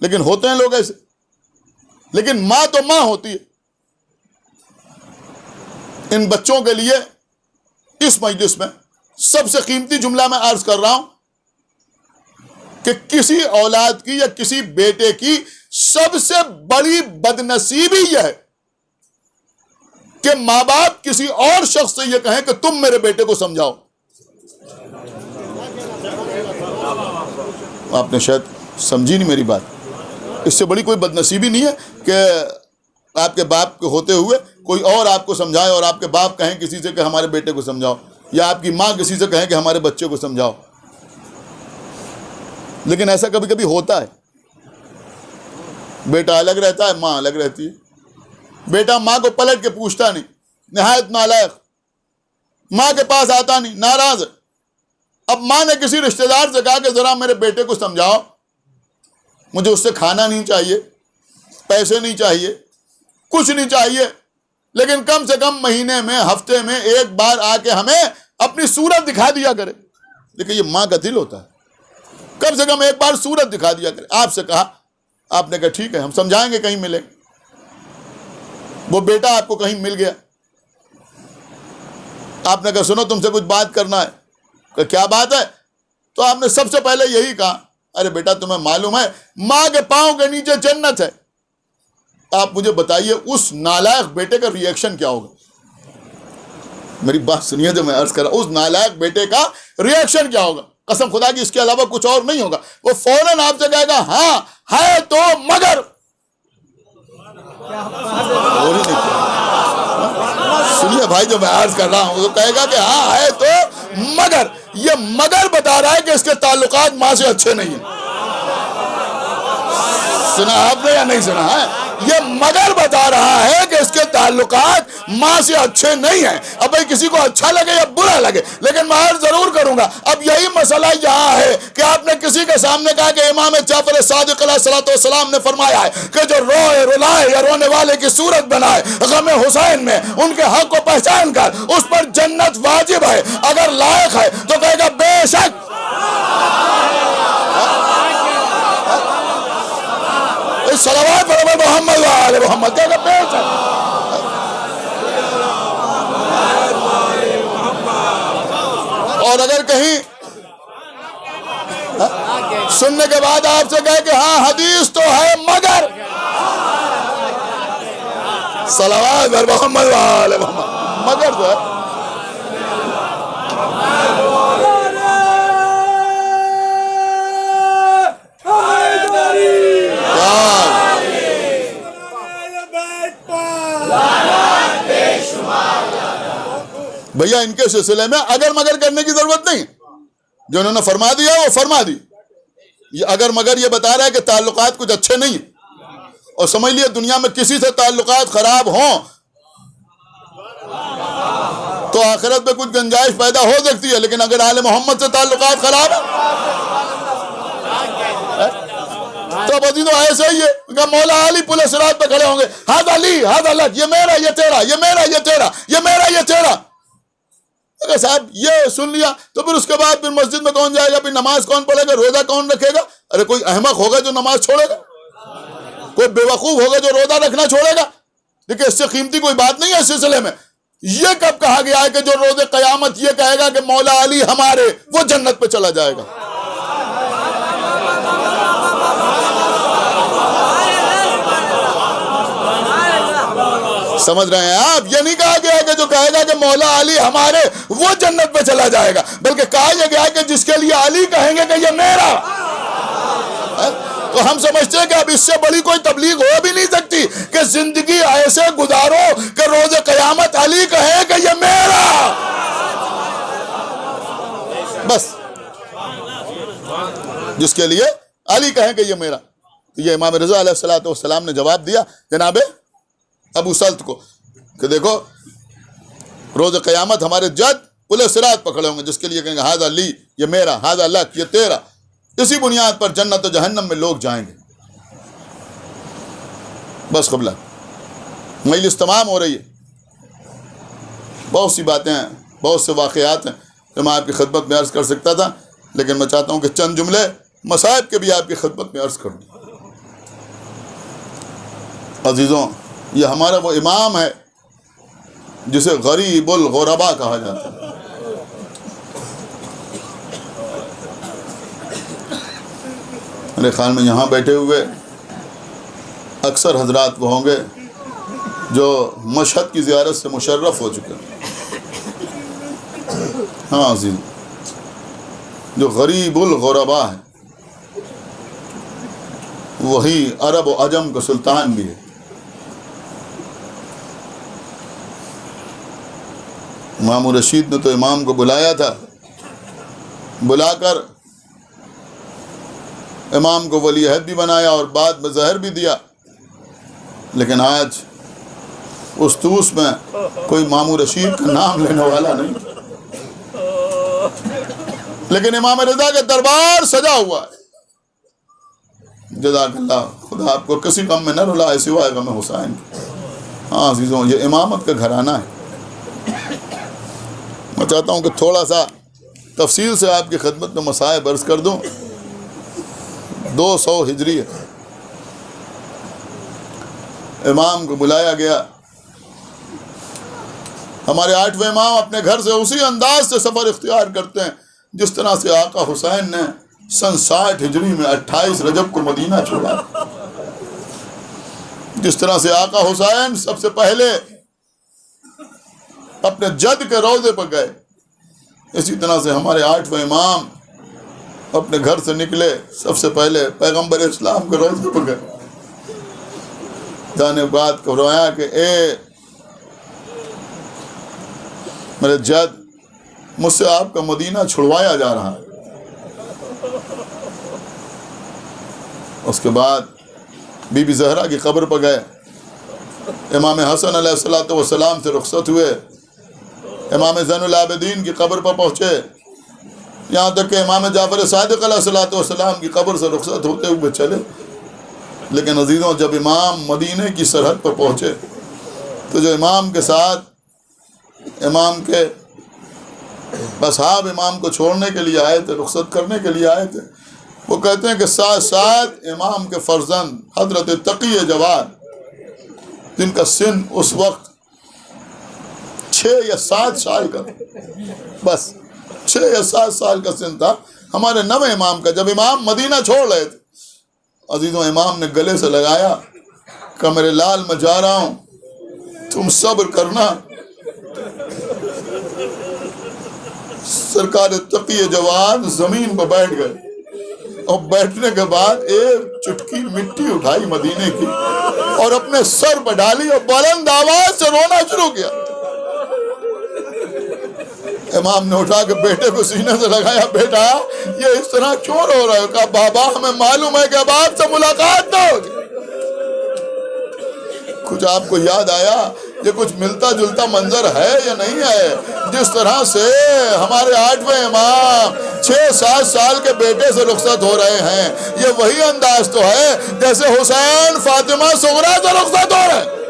لیکن ہوتے ہیں لوگ ایسے. لیکن ماں تو ماں ہوتی ہے. ان بچوں کے لیے اس مجلس میں سب سے قیمتی جملہ میں عرض کر رہا ہوں کہ کسی اولاد کی یا کسی بیٹے کی سب سے بڑی بدنصیبی یہ ہے کہ ماں باپ کسی اور شخص سے یہ کہیں کہ تم میرے بیٹے کو سمجھاؤ. آپ نے شاید سمجھی نہیں میری بات. اس سے بڑی کوئی بدنصیبی نہیں ہے کہ آپ کے باپ کے ہوتے ہوئے کوئی اور آپ کو سمجھائے اور آپ کے باپ کہیں کسی سے کہ ہمارے بیٹے کو سمجھاؤ، یا آپ کی ماں کسی سے کہیں کہ ہمارے بچے کو سمجھاؤ. لیکن ایسا کبھی کبھی ہوتا ہے، بیٹا الگ رہتا ہے، ماں الگ رہتی ہے. بیٹا ماں کو پلٹ کے پوچھتا نہیں، نہایت نالائق، ماں کے پاس آتا نہیں، ناراض ہے. اب ماں نے کسی رشتہ دار سے کہا کہ ذرا میرے بیٹے کو سمجھاؤ، مجھے اس سے کھانا نہیں چاہیے، پیسے نہیں چاہیے، کچھ نہیں چاہیے، لیکن کم سے کم مہینے میں، ہفتے میں ایک بار آ کے ہمیں اپنی صورت دکھا دیا کرے. دیکھیں یہ ماں کا دل ہوتا ہے، کم سے کم ایک بار صورت دکھا دیا کرے. آپ سے کہا، آپ نے کہا ٹھیک ہے ہم سمجھائیں گے، کہیں ملیں. وہ بیٹا آپ کو کہیں مل گیا، آپ نے کہا سنو تم سے کچھ بات کرنا ہے. کہ کیا بات ہے؟ تو آپ نے سب سے پہلے یہی کہا، ارے بیٹا تمہیں معلوم ہے ماں کے پاؤں کے نیچے جنت ہے. آپ مجھے بتائیے اس نالائق بیٹے کا ری ایکشن کیا ہوگا؟ میری بات سنیے جو میں عرض کر رہا ہوں، اس نالائق بیٹے کا ری ایکشن کیا ہوگا؟ قسم خدا کی اس کے علاوہ کچھ اور نہیں ہوگا. وہ فوراً آپ سے کہے گا ہاں ہے تو مگر. سنیے بھائی جو میں عرض کر رہا ہوں، وہ کہے گا کہ ہاں ہے تو مگر. یہ مگر بتا رہا ہے کہ اس کے تعلقات ماں سے اچھے نہیں ہیں. سنا آپ نے یا نہیں سنا ہے؟ یہ مگر بتا رہا ہے کہ اس کے تعلقات ماں سے اچھے نہیں ہیں. اب بھائی کسی کو اچھا لگے یا برا لگے، لیکن میں عرض ضرور کروں گا. اب یہی مسئلہ یہاں ہے کہ آپ نے کسی کے سامنے کہا کہ امام جعفر صادق علیہ الصلوۃ والسلام نے فرمایا ہے کہ جو روئے رلائے یا رونے والے کی صورت بنائے غم حسین میں ان کے حق کو پہچان کر اس پر جنت واجب ہے. اگر لائق ہے تو کہے گا بے شک. صلوات پر محمد و آل محمد کہے گا بے شک. اور اگر کہیں سننے کے بعد آپ سے کہے کہ ہاں حدیث تو ہے مگر، صلوات پر محمد و آل محمد، مگر جو ہے بھیا ان کے سلسلے میں اگر مگر کرنے کی ضرورت نہیں. جو انہوں نے فرما دیا وہ فرما دی. یہ اگر مگر یہ بتا رہا ہے کہ تعلقات کچھ اچھے نہیں ہیں، اور سمجھ لیے دنیا میں کسی سے تعلقات خراب ہوں تو آخرت میں کچھ گنجائش پیدا ہو سکتی ہے، لیکن اگر آل محمد سے تعلقات خراب ہیں تو بزی تو ایسے ہی ہے کہ مولا علی پل صراط پہ کھڑے ہوں گے، ہاتھ علی ہاتھ الگ، یہ میرا یہ تیرا، یہ میرا یہ تیرا، یہ میرا یہ تیرا. اگر صاحب یہ سن لیا تو پھر اس کے بعد پھر مسجد میں کون جائے گا، پھر نماز کون پڑھے گا، روزہ کون رکھے گا؟ ارے کوئی احمق ہوگا جو نماز چھوڑے گا، کوئی بیوقوف ہوگا جو روزہ رکھنا چھوڑے گا. دیکھیں اس سے قیمتی کوئی بات نہیں ہے اس سلسلے میں. یہ کب کہا گیا ہے کہ جو روز قیامت یہ کہے گا کہ مولا علی ہمارے، وہ جنت پہ چلا جائے گا؟ سمجھ رہے ہیں آپ؟ یہ نہیں کہا گیا کہ جو کہے گا کہ مولا علی ہمارے وہ جنت پہ چلا جائے گا، بلکہ کہا یہ گیا کہ جس کے لیے علی کہیں گے کہ یہ میرا. تو ہم سمجھتے ہیں کہ اب اس سے بڑی کوئی تبلیغ ہو بھی نہیں سکتی کہ زندگی ایسے گزارو کہ روز قیامت علی کہے کہ یہ میرا. بس جس کے لیے علی کہیں کہ یہ میرا. تو یہ امام رضا علیہ الصلوۃ والسلام نے جواب دیا جناب ابو سلط کو کہ دیکھو روز قیامت ہمارے جج پل صراط پکڑے ہوں گے، جس کے لیے کہیں گے ہذا لی، یہ میرا، ہذا لک، یہ تیرا. اسی بنیاد پر جنت و جہنم میں لوگ جائیں گے. بس قبلہ مجلس تمام ہو رہی ہے. بہت سی باتیں ہیں، بہت سے واقعات ہیں جو میں آپ کی خدمت میں عرض کر سکتا تھا، لیکن میں چاہتا ہوں کہ چند جملے مصائب کے بھی آپ کی خدمت میں عرض کر دوں. عزیزوں، یہ ہمارا وہ امام ہے جسے غریب الغربا کہا جاتا ہے. میرے خیال میں یہاں بیٹھے ہوئے اکثر حضرات وہ ہوں گے جو مشہد کی زیارت سے مشرف ہو چکے ہیں. ہاں عزیز، جو غریب الغربا ہے وہی عرب و عجم کا سلطان بھی ہے. امام رشید نے تو امام کو بلایا تھا، بلا کر امام کو ولی عہد بھی بنایا اور بعد میں زہر بھی دیا، لیکن آج اس توس میں کوئی امام رشید کا نام لینے والا نہیں، لیکن امام رضا کا دربار سجا ہوا ہے۔ جزاک اللہ، خدا آپ کو کسی غم میں نہ رلائے سوائے غم حسین کے۔ ہاں عزیزوں، یہ امامت کا گھرانہ ہے۔ میں چاہتا ہوں کہ تھوڑا سا تفصیل سے آپ کی خدمت میں مصائب عرض کر دوں۔ 200 ہجری ہے، امام کو بلایا گیا۔ ہمارے 8ویں امام اپنے گھر سے اسی انداز سے سفر اختیار کرتے ہیں جس طرح سے آقا حسین نے سن 60 ہجری میں 28 رجب کو مدینہ چھوڑا، جس طرح سے آقا حسین سب سے پہلے اپنے جد کے روضے پر گئے، اسی طرح سے ہمارے 8ویں امام اپنے گھر سے نکلے، سب سے پہلے پیغمبر اسلام کے روضے پر گئے۔ جانے بات کو رویا کہ اے میرے جد، مجھ سے آپ کا مدینہ چھڑوایا جا رہا ہے۔ اس کے بعد بی بی زہرا کی قبر پر گئے، امام حسن علیہ السلام سے رخصت ہوئے، امام زین العابدین کی قبر پر پہنچے، یہاں تک کہ امام جعفر صادق علیہ السلام کی قبر سے رخصت ہوتے ہوئے چلے۔ لیکن عزیزوں، جب امام مدینے کی سرحد پر پہنچے تو جو امام کے ساتھ امام کے اصحاب امام کو چھوڑنے کے لیے آئے تھے، رخصت کرنے کے لیے آئے تھے، وہ کہتے ہیں کہ ساتھ ساتھ امام کے فرزند حضرت تقی جواد، جن کا سن اس وقت 6 یا 7 سال کا تھا، بس 6 یا 7 سال کا سن تھا ہمارے 9ویں امام کا، جب امام مدینہ چھوڑ رہے تھے، عزیزوں امام نے گلے سے لگایا کہ میرے لال میں جا رہا ہوں، تم صبر کرنا۔ سرکار تقی جواد زمین پر بیٹھ گئے اور بیٹھنے کے بعد ایک چٹکی مٹی اٹھائی مدینے کی اور اپنے سر پر ڈالی اور بلند آواز سے رونا شروع کیا۔ امام نے اٹھا کے بیٹے کو سینے سے لگایا، بیٹا یہ اس طرح کیوں رو رہے ہو؟ کہا بابا ہمیں معلوم ہے کہ اب آپ سے ملاقات نہ ہوگی۔ کچھ آپ کو یاد آیا یہ کچھ ملتا جلتا منظر ہے یا نہیں ہے؟ جس طرح سے ہمارے 8ویں امام 6-7 سال کے بیٹے سے رخصت ہو رہے ہیں، یہ وہی انداز تو ہے جیسے حسین فاطمہ صغریٰ سے رخصت ہو رہے ہیں۔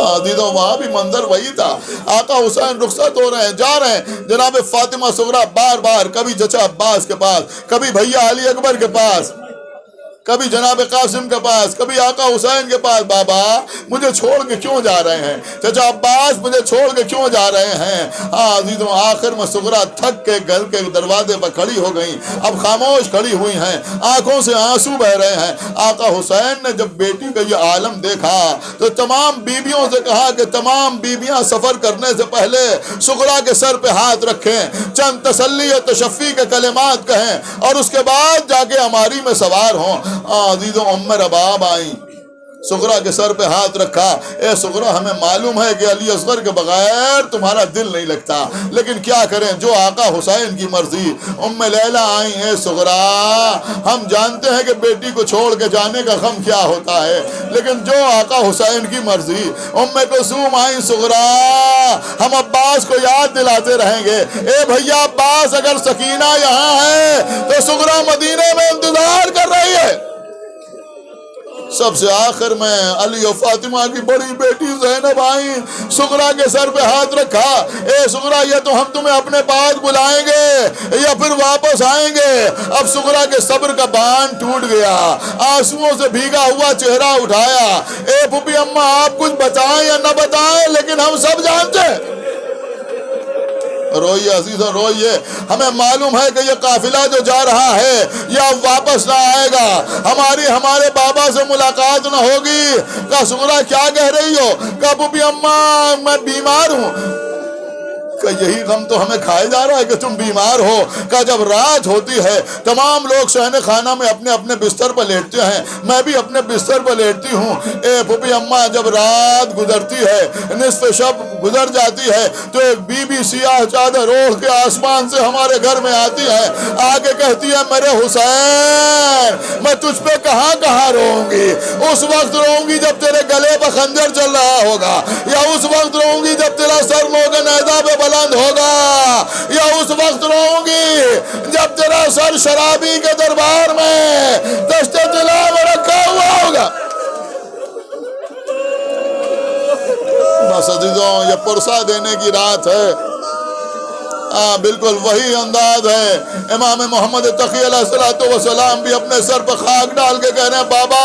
عزیزوں وہاں بھی منظر وہی تھا، آقا حسین رخصت ہو رہے ہیں، جا رہے ہیں، جناب فاطمہ صغریٰ بار بار کبھی چچا عباس کے پاس، کبھی بھیا علی اکبر کے پاس، کبھی جناب قاسم کے پاس، کبھی آقا حسین کے پاس، بابا مجھے چھوڑ کے کیوں جا رہے ہیں؟ چچا عباس مجھے چھوڑ کے کیوں جا رہے ہیں؟ عزیزوں آخر میں صغریٰ تھک کے گھر کے دروازے پر کھڑی ہو گئیں، اب خاموش کھڑی ہوئی ہیں، آنکھوں سے آنسو بہ رہے ہیں۔ آقا حسین نے جب بیٹی کا یہ عالم دیکھا تو تمام بیویوں سے کہا کہ تمام بیویاں سفر کرنے سے پہلے صغریٰ کے سر پہ ہاتھ رکھیں، چند تسلی اور تشفی کے کلمات کہیں اور اس کے بعد جا کے ہماری میں سوار ہوں۔ عزیزوں ام رباب آئیں، صغریٰ کے سر پہ ہاتھ رکھا، اے صغریٰ ہمیں معلوم ہے کہ علی اصغر کے بغیر تمہارا دل نہیں لگتا، لیکن کیا کریں جو آقا حسین کی مرضی۔ ام لیلہ آئیں، اے صغریٰ ہم جانتے ہیں کہ بیٹی کو چھوڑ کے جانے کا غم کیا ہوتا ہے، لیکن جو آقا حسین کی مرضی۔ ام کلثوم آئیں، صغریٰ ہم عباس کو یاد دلاتے رہیں گے، اے بھیا عباس اگر سکینہ یہاں ہے تو صغریٰ مدینے میں انتظار کر رہی ہے۔ سب سے آخر میں علی و فاطمہ کی بڑی بیٹی زینب آئیں، صغریٰ کے سر پہ ہاتھ رکھا، اے صغریٰ یہ تو ہم تمہیں اپنے پاس بلائیں گے یا پھر واپس آئیں گے۔ اب صغریٰ کے صبر کا باندھ ٹوٹ گیا، آنسوؤں سے بھیگا ہوا چہرہ اٹھایا، اے پھوپھی اماں آپ کچھ بتائیں یا نہ بتائیں لیکن ہم سب جانتے ہیں۔ روئیے عزیزوں روئیے، ہمیں معلوم ہے کہ یہ قافلہ جو جا رہا ہے یہ اب واپس نہ آئے گا، ہمارے بابا سے ملاقات نہ ہوگی۔ کہا صغریٰ کیا کہہ رہی ہو؟ کہا پھوپھی اماں میں بیمار ہوں۔ کہ یہی غم تو ہمیں کھائے جا رہا ہے کہ تم بیمار ہو. کہ جب رات ہوتی ہے تمام لوگ شہن خانہ میں اپنے اپنے بستر پر لیٹتے ہیں, میں بھی اپنے بستر پر لیٹتی ہوں. اے پھوپھی اماں, جب رات گزرتی ہے, نصف شب گزر جاتی ہے, تو ایک بی بی سیاہ چادر اوڑھ کے آسمان سے ہمارے گھر میں آتی ہے, آ کے کہتی ہے میرے حسین میں تجھ پہ کہاں کہاں روؤں گی. اس وقت روؤں گی جب تیرے گلے پہ خنجر چل رہا ہوگا, یا اس وقت روؤں گی جب تیرا سر موگ نیزہ پہ بلند ہوگا, یا اس وقت روؤں گی جب تیرا سر شرابی کے دربار میں دشت طلا میں رکھا ہوا ہوگا. بس عزیزوں, یہ پرسہ دینے کی رات ہے. بالکل وہی انداز ہے. امام محمد تقی علیہ السلام بھی اپنے سر پر خاک ڈال کے کہہ رہے ہیں بابا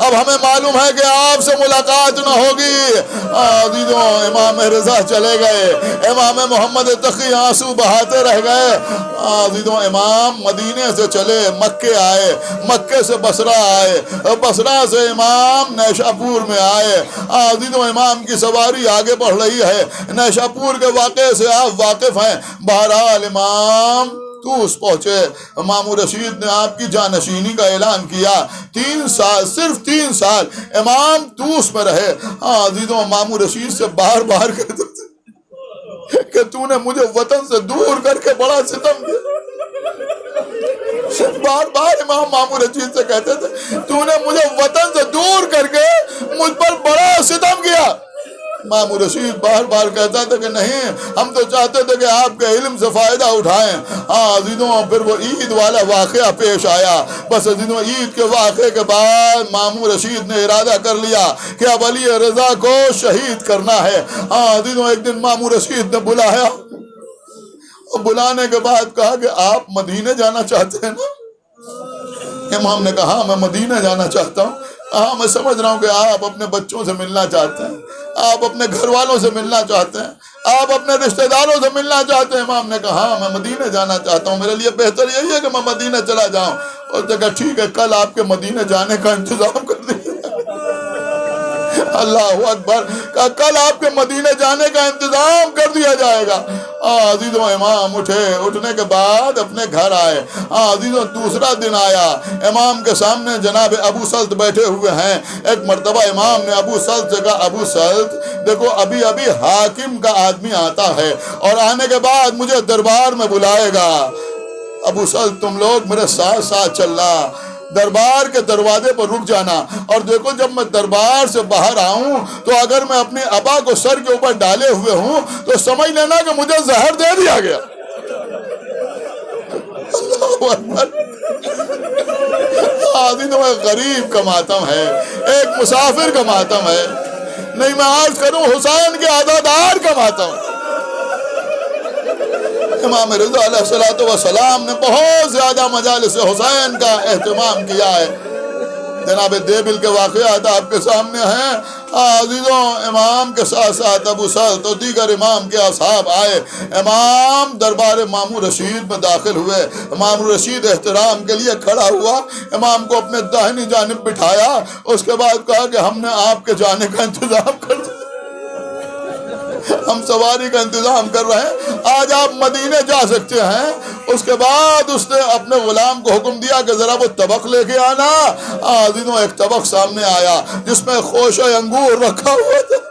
اب ہمیں معلوم ہے کہ آپ سے ملاقات نہ ہوگی. عزیزوں, امام رضا چلے گئے, امام محمد تقی آنسو بہاتے رہ گئے. عزیزوں, امام مدینے سے چلے, مکے آئے, مکے سے بصرہ آئے, بصرہ سے امام نیشاپور میں آئے. عزیزوں, امام کی سواری آگے بڑھ رہی ہے. نیشاپور کے واقعے سے آپ واقف ہیں. بہرحال امام طوس پہنچے. ماموں رشید نے آپ کی جانشینی کا اعلان کیا. 3 سال, صرف 3 سال امام طوس میں رہے. عزیزوں, ماموں رشید سے بار بار کہتے تھے کہ تو نے مجھے وطن سے دور کر کے بڑا ستم کیا. بار بار امام ماموں رشید سے کہتے تھے تو نے مجھے وطن سے دور کر کے مجھ پر بڑا ستم کیا. ماموں رشید بار بار کہتا تھا کہ نہیں, ہم تو چاہتے تھے کہ آپ کے علم سے فائدہ اٹھائیں. عزیزوں, پھر وہ عید والا واقعہ پیش آیا. بس عزیزوں, عید کے واقعے کے بعد ماموں رشید نے ارادہ کر لیا کہ اب علی رضا کو شہید کرنا ہے. عزیزوں, ایک دن ماموں رشید نے بلایا, اور بلانے کے بعد کہا کہ آپ مدینے جانا چاہتے ہیں نا. امام نے کہا میں مدینہ جانا چاہتا ہوں. میں سمجھ رہا ہوں کہ آپ اپنے بچوں سے ملنا چاہتے ہیں, آپ اپنے گھر والوں سے ملنا چاہتے ہیں, آپ اپنے رشتہ داروں سے ملنا چاہتے ہیں. امام نے کہا میں مدینہ جانا چاہتا ہوں, میرے لیے بہتر یہی ہے کہ میں مدینہ چلا جاؤں. اور نے کہا ٹھیک ہے, کل آپ کے مدینہ جانے کا انتظام کر دیجیے. اللہ اکبر, کل آپ کے مدینہ جانے کا انتظام کر دیا جائے گا. عزیزوں, امام اٹھے, اٹھنے کے بعد اپنے گھر آئے. عزیزوں, دوسرا دن آیا, امام کے سامنے جناب ابو سلط بیٹھے ہوئے ہیں. ایک مرتبہ امام نے ابو سلط سے کہا ابو سلط دیکھو ابھی ابھی حاکم کا آدمی آتا ہے اور آنے کے بعد مجھے دربار میں بلائے گا. ابو سلط تم لوگ میرے ساتھ ساتھ چلنا, دربار کے دروازے پر رک جانا, اور دیکھو جب میں دربار سے باہر آؤں تو اگر میں اپنی ابا کو سر کے اوپر ڈالے ہوئے ہوں تو سمجھ لینا کہ مجھے زہر دے دیا گیا. ایک غریب کا ماتم ہے, ایک مسافر کا ماتم ہے, نہیں میں عرض کروں حسین کے عزادار کا ماتم ہے. امام رضا علیہ السلام نے بہت زیادہ مجالس حسین کا اہتمام کیا ہے. جناب دیبل کے واقعات آپ کے سامنے ہیں. عزیزوں, امام کے ساتھ ساتھ ابو سلط اور دیگر امام کے اصحاب آئے. امام دربار ماموں رشید میں داخل ہوئے. ماموں رشید احترام کے لیے کھڑا ہوا, امام کو اپنے داہنی جانب بٹھایا. اس کے بعد کہا کہ ہم نے آپ کے جانے کا انتظام کر دیا, ہم سواری کا انتظام کر رہے ہیں, آج آپ مدینے جا سکتے ہیں. اس کے بعد اس نے اپنے غلام کو حکم دیا کہ ذرا وہ طبق لے کے آنا. عزیزوں, ایک طبق سامنے آیا جس میں خوشہ انگور رکھا ہوا تھا.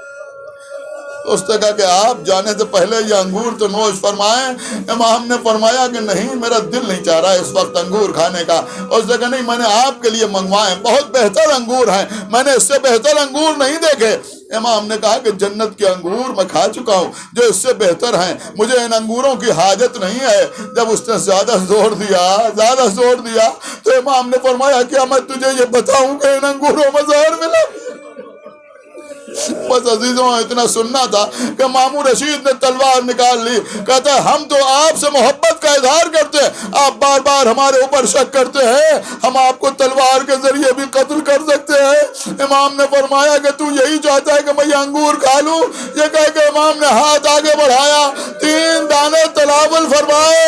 اس نے کہا کہ آپ جانے سے پہلے یہ انگور تو نوش فرمائیں. امام نے فرمایا کہ نہیں, میرا دل نہیں چاہ رہا اس وقت انگور کھانے کا. اس نے کہا نہیں, میں نے آپ کے لیے منگوائے, بہت بہتر انگور ہیں, میں نے اس سے بہتر انگور نہیں دیکھے. امام نے کہا کہ جنت کے انگور میں کھا چکا ہوں جو اس سے بہتر ہیں, مجھے ان انگوروں کی حاجت نہیں ہے. جب اس نے زیادہ زور دیا تو امام نے فرمایا کیا میں تجھے یہ بتاؤں کہ ان انگوروں میں زہر ملا. بس عزیزوں, اتنا سننا تھا کہ ماموں رشید نے تلوار نکال لی. کہتا ہے ہم تو آپ سے محبت کا اظہار کرتے ہیں, آپ بار بار ہمارے اوپر شک کرتے ہیں, ہم آپ کو تلوار کے ذریعے بھی قتل کر سکتے ہیں. امام نے فرمایا کہ تو یہی چاہتا ہے کہ میں یہ انگور کھا لوں. یہ کہہ کہ امام نے ہاتھ آگے بڑھایا, 3 دانے تناول فرمائے.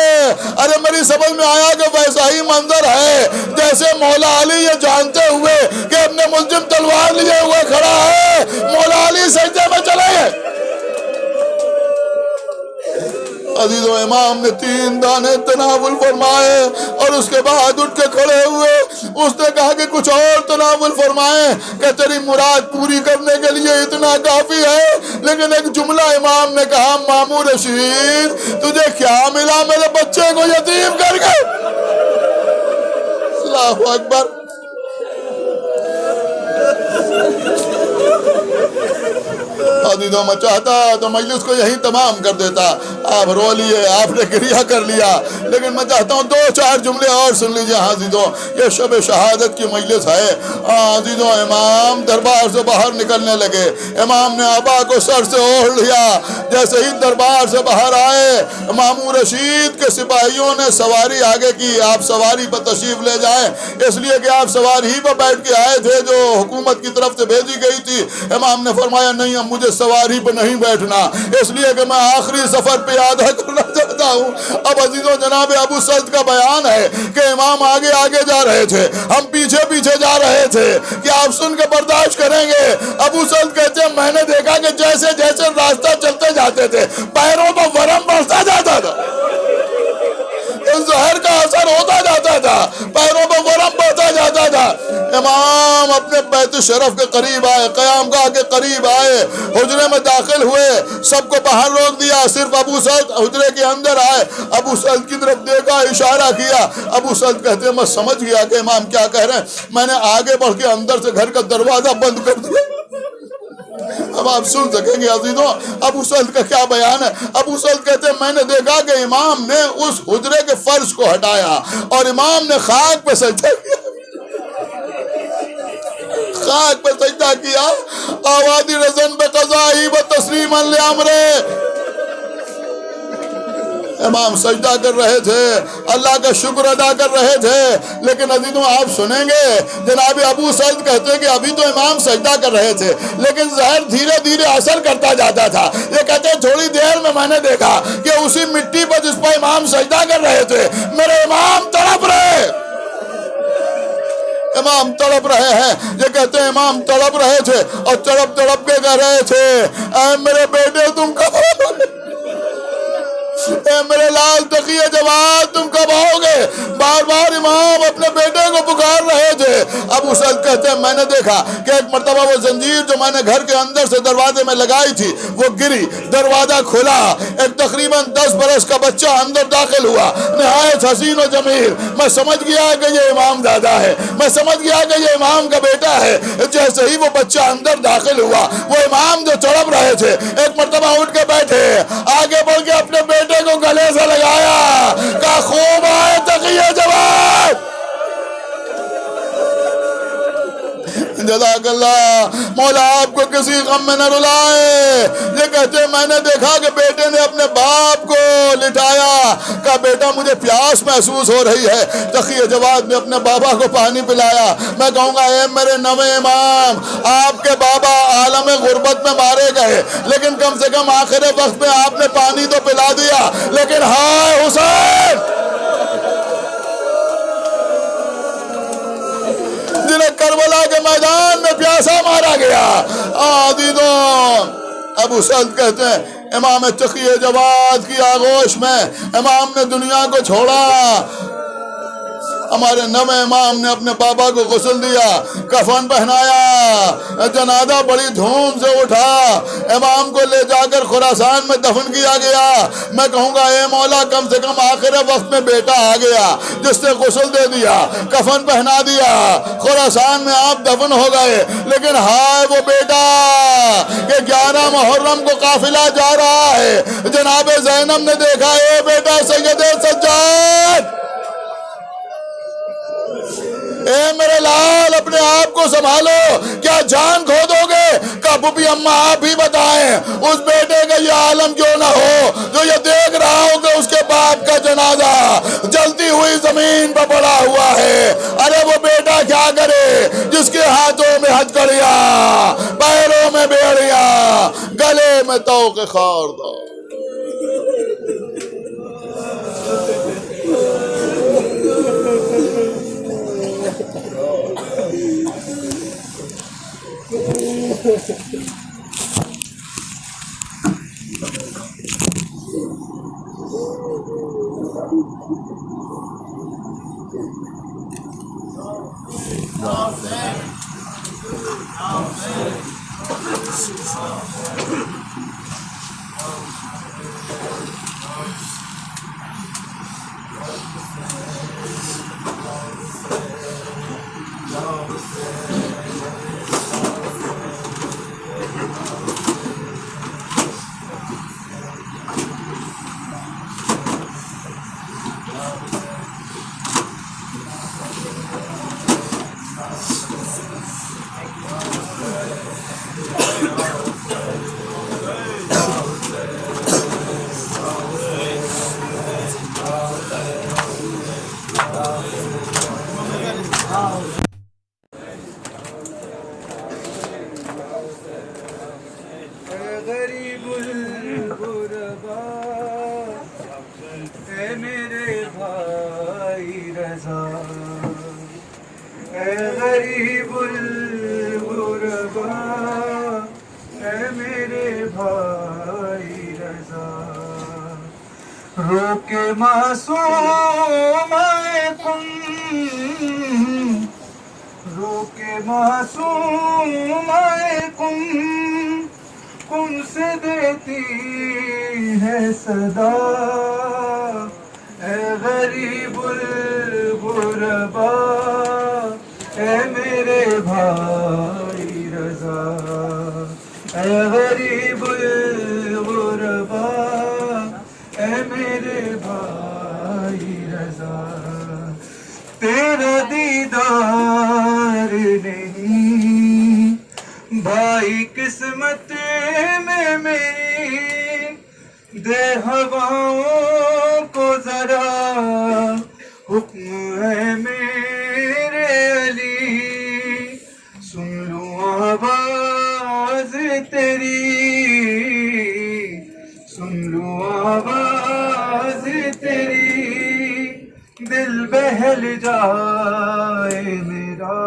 ارے میری سمجھ میں آیا کہ ویسا ہی منظر ہے جیسے مولا علی یہ جانتے ہوئے کہ ابن ملجم تلوار لیے ہوئے کھڑا ہے, مولا علی سجدے میں چلے گئے. عزیزو امام نے 3 دانے تناول فرمائے اور اس کے بعد اٹھ کے کھڑے ہوئے. اس نے کہا کہ کچھ اور تناول فرمائیں کہ تیری مراد پوری کرنے کے لیے اتنا کافی ہے. لیکن ایک جملہ امام نے کہا مامور رشید تجھے کیا ملا میرے بچے کو یتیم کر کے؟ اللہ اکبر. عزیزوں میں چاہتا تو مجلس کو یہی تمام کر دیتا. آپ رو لیے, آپ نے گریہ کر لیا, لیکن میں چاہتا ہوں 2-4 جملے اور سن لیجئے. عزیزوں یہ شب شہادت کی مجلس ہے. عزیزوں امام دربار سے باہر نکلنے لگے. امام نے آبا کو سر سے اوڑھ لیا. جیسے ہی دربار سے باہر آئے مامور رشید کے سپاہیوں نے سواری آگے کی. آپ سواری پر تشریف لے جائیں, اس لیے کہ آپ سواری ہی پر بیٹھ کے آئے تھے جو حکومت کی طرف سے بھیجی گئی تھی. امام نے فرمایا نہیں اب مجھے سواری پہ نہیں بیٹھنا, اس لیے کہ میں آخری سفر پہ ادا کرنا چاہتا ہوں. اب عزیزوں جناب ابو سلط کا بیان ہے کہ امام آگے آگے جا رہے تھے, ہم پیچھے پیچھے جا رہے تھے. کیا آپ سن کے برداشت کریں گے؟ ابو سلط کہتے ہیں میں نے دیکھا کہ جیسے جیسے راستہ چلتے جاتے تھے پیروں پر ورم بڑھتا جاتا تھا, زہر کا اثر ہوتا جاتا تھا, پیروں پر ورم بڑھتا جاتا تھا. امام اپنے بیت شرف کے قریب آئے, قیام گاہ کے قریب آئے, حجرے میں داخل ہوئے, سب کو باہر روک دیا, صرف ابو سلط حجرے کے اندر آئے. ابو سلط کی طرف دیکھا, اشارہ کیا. ابو سلط کہتے ہیں میں سمجھ گیا کہ امام کیا کہہ رہے ہیں, میں نے آگے بڑھ کے اندر سے گھر کا دروازہ بند کر دیا. اب آپ سن سکیں گے عزیزوں ابو سلط کا کیا بیان ہے. ابو سلط کہتے ہیں میں نے دیکھا کہ امام نے اس حجرے کے فرش کو ہٹایا اور امام نے خاک پہ سجدہ کیا, خاک پہ سجدہ کیا. آوادی رزن بے قضائی و تسلیما لامرے. امام سجدہ کر رہے تھے, اللہ کا شکر ادا کر رہے تھے. لیکن عزیزوں آپ سنیں گے جناب ابو سلط کہتے ہیں کہ ابھی تو امام سجدہ کر رہے تھے لیکن زہر دھیرے دھیرے اثر کرتا جاتا تھا. یہ کہتے ہیں تھوڑی دیر میں نے دیکھا کہ اسی مٹی پر جس پر امام سجدہ کر رہے تھے میرے امام تڑپ رہے, امام تڑپ رہے ہیں. یہ کہتے ہیں امام تڑپ رہے تھے اور تڑپ تڑپ کے کہہ رہے تھے اے میرے بیٹے تم کب آؤ گے, اے میرے لال تقی جواد تم کب آؤ گے. بار بار امام اپنے بیٹے کو پکار رہے تھے. ابو سلط کہتے ہیں میں نے دیکھا کہ ایک مرتبہ وہ زنجیر جو میں نے گھر کے اندر سے دروازے میں لگائی تھی وہ گری, دروازہ کھلا, ایک تقریباً 10 برس کا بچہ اندر داخل ہوا, نہایت حسین و جمیل. میں سمجھ گیا کہ یہ امام دادا ہے, میں سمجھ گیا کہ یہ امام کا بیٹا ہے. جیسے ہی وہ بچہ اندر داخل ہوا وہ امام جو تڑپ رہے تھے ایک مرتبہ اٹھ کے بیٹھے, آگے بڑھ کے اپنے بیٹے کو گلے سے لگایا, کہا خوب آئے تقی جواد. جزاک اللہ, مولا آپ کو کسی غم میں نہ رلائے. یہ کہتے ہیں میں نے دیکھا کہ بیٹے نے اپنے باپ کو لٹایا, کہا بیٹا مجھے پیاس محسوس ہو رہی ہے. تقی جواد نے اپنے بابا کو پانی پلایا. میں کہوں گا اے میرے نوے امام, آپ کے بابا عالم غربت میں مارے گئے لیکن کم سے کم آخر وقت میں آپ نے پانی تو پلا دیا. لیکن ہائے حسین جنہیں کربلا کے میدان میں پیاسا مارا گیا. عزیزوں ابو سلط کہتے ہیں امام تقی جواد کی آغوش میں امام نے دنیا کو چھوڑا. ہمارے نوے امام نے اپنے بابا کو غسل دیا, کفن پہنایا, جنازہ بڑی دھوم سے اٹھا, امام کو لے جا کر خراسان میں دفن کیا گیا. میں کہوں گا اے مولا کم سے کم آخر وقت میں بیٹا آ گیا جس نے غسل دے دیا, کفن پہنا دیا, خراسان میں آپ دفن ہو گئے. لیکن ہائے وہ بیٹا کہ 11 محرم کو قافلہ جا رہا ہے, جناب زینب نے دیکھا اے بیٹا سید سجاد, اے میرے لال اپنے آپ کو سنبھالو, کیا جان کھو دو گے؟ کہا پھوپھی اماں آپ ہی بتائیں اس بیٹے کا یہ عالم کیوں نہ ہو جو یہ دیکھ رہا ہو کہ اس کے باپ کا جنازہ جلتی ہوئی زمین پر پڑا ہوا ہے. ارے وہ بیٹا کیا کرے جس کے ہاتھوں میں ہتھکڑیاں, پیروں میں بیڑیاں, گلے میں طوق خاردار. غریب الغربا اے میرے بھائی رضا، اے غریب الغربا اے میرے بھائی رضا، رو کے معصوم آئے کن، رو کے معصوم آئے کن، کن سے دیتی ہے صدا، اے غریب الغربا اے میرے بھائی رضا، اے غریب الغربا اے میرے بھائی رضا، تیرا دیدار نہیں بھائی قسمت میں میری، دے ہواؤں کو ذرا حکم ہے میرے علی، سن لوں آواز تیری، سن لوں آواز تیری، دل بہل جائے میرا،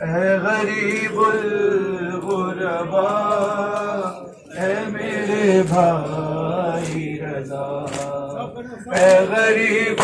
اے غریب الغربا اے میرے بھائی رضا، اے غریب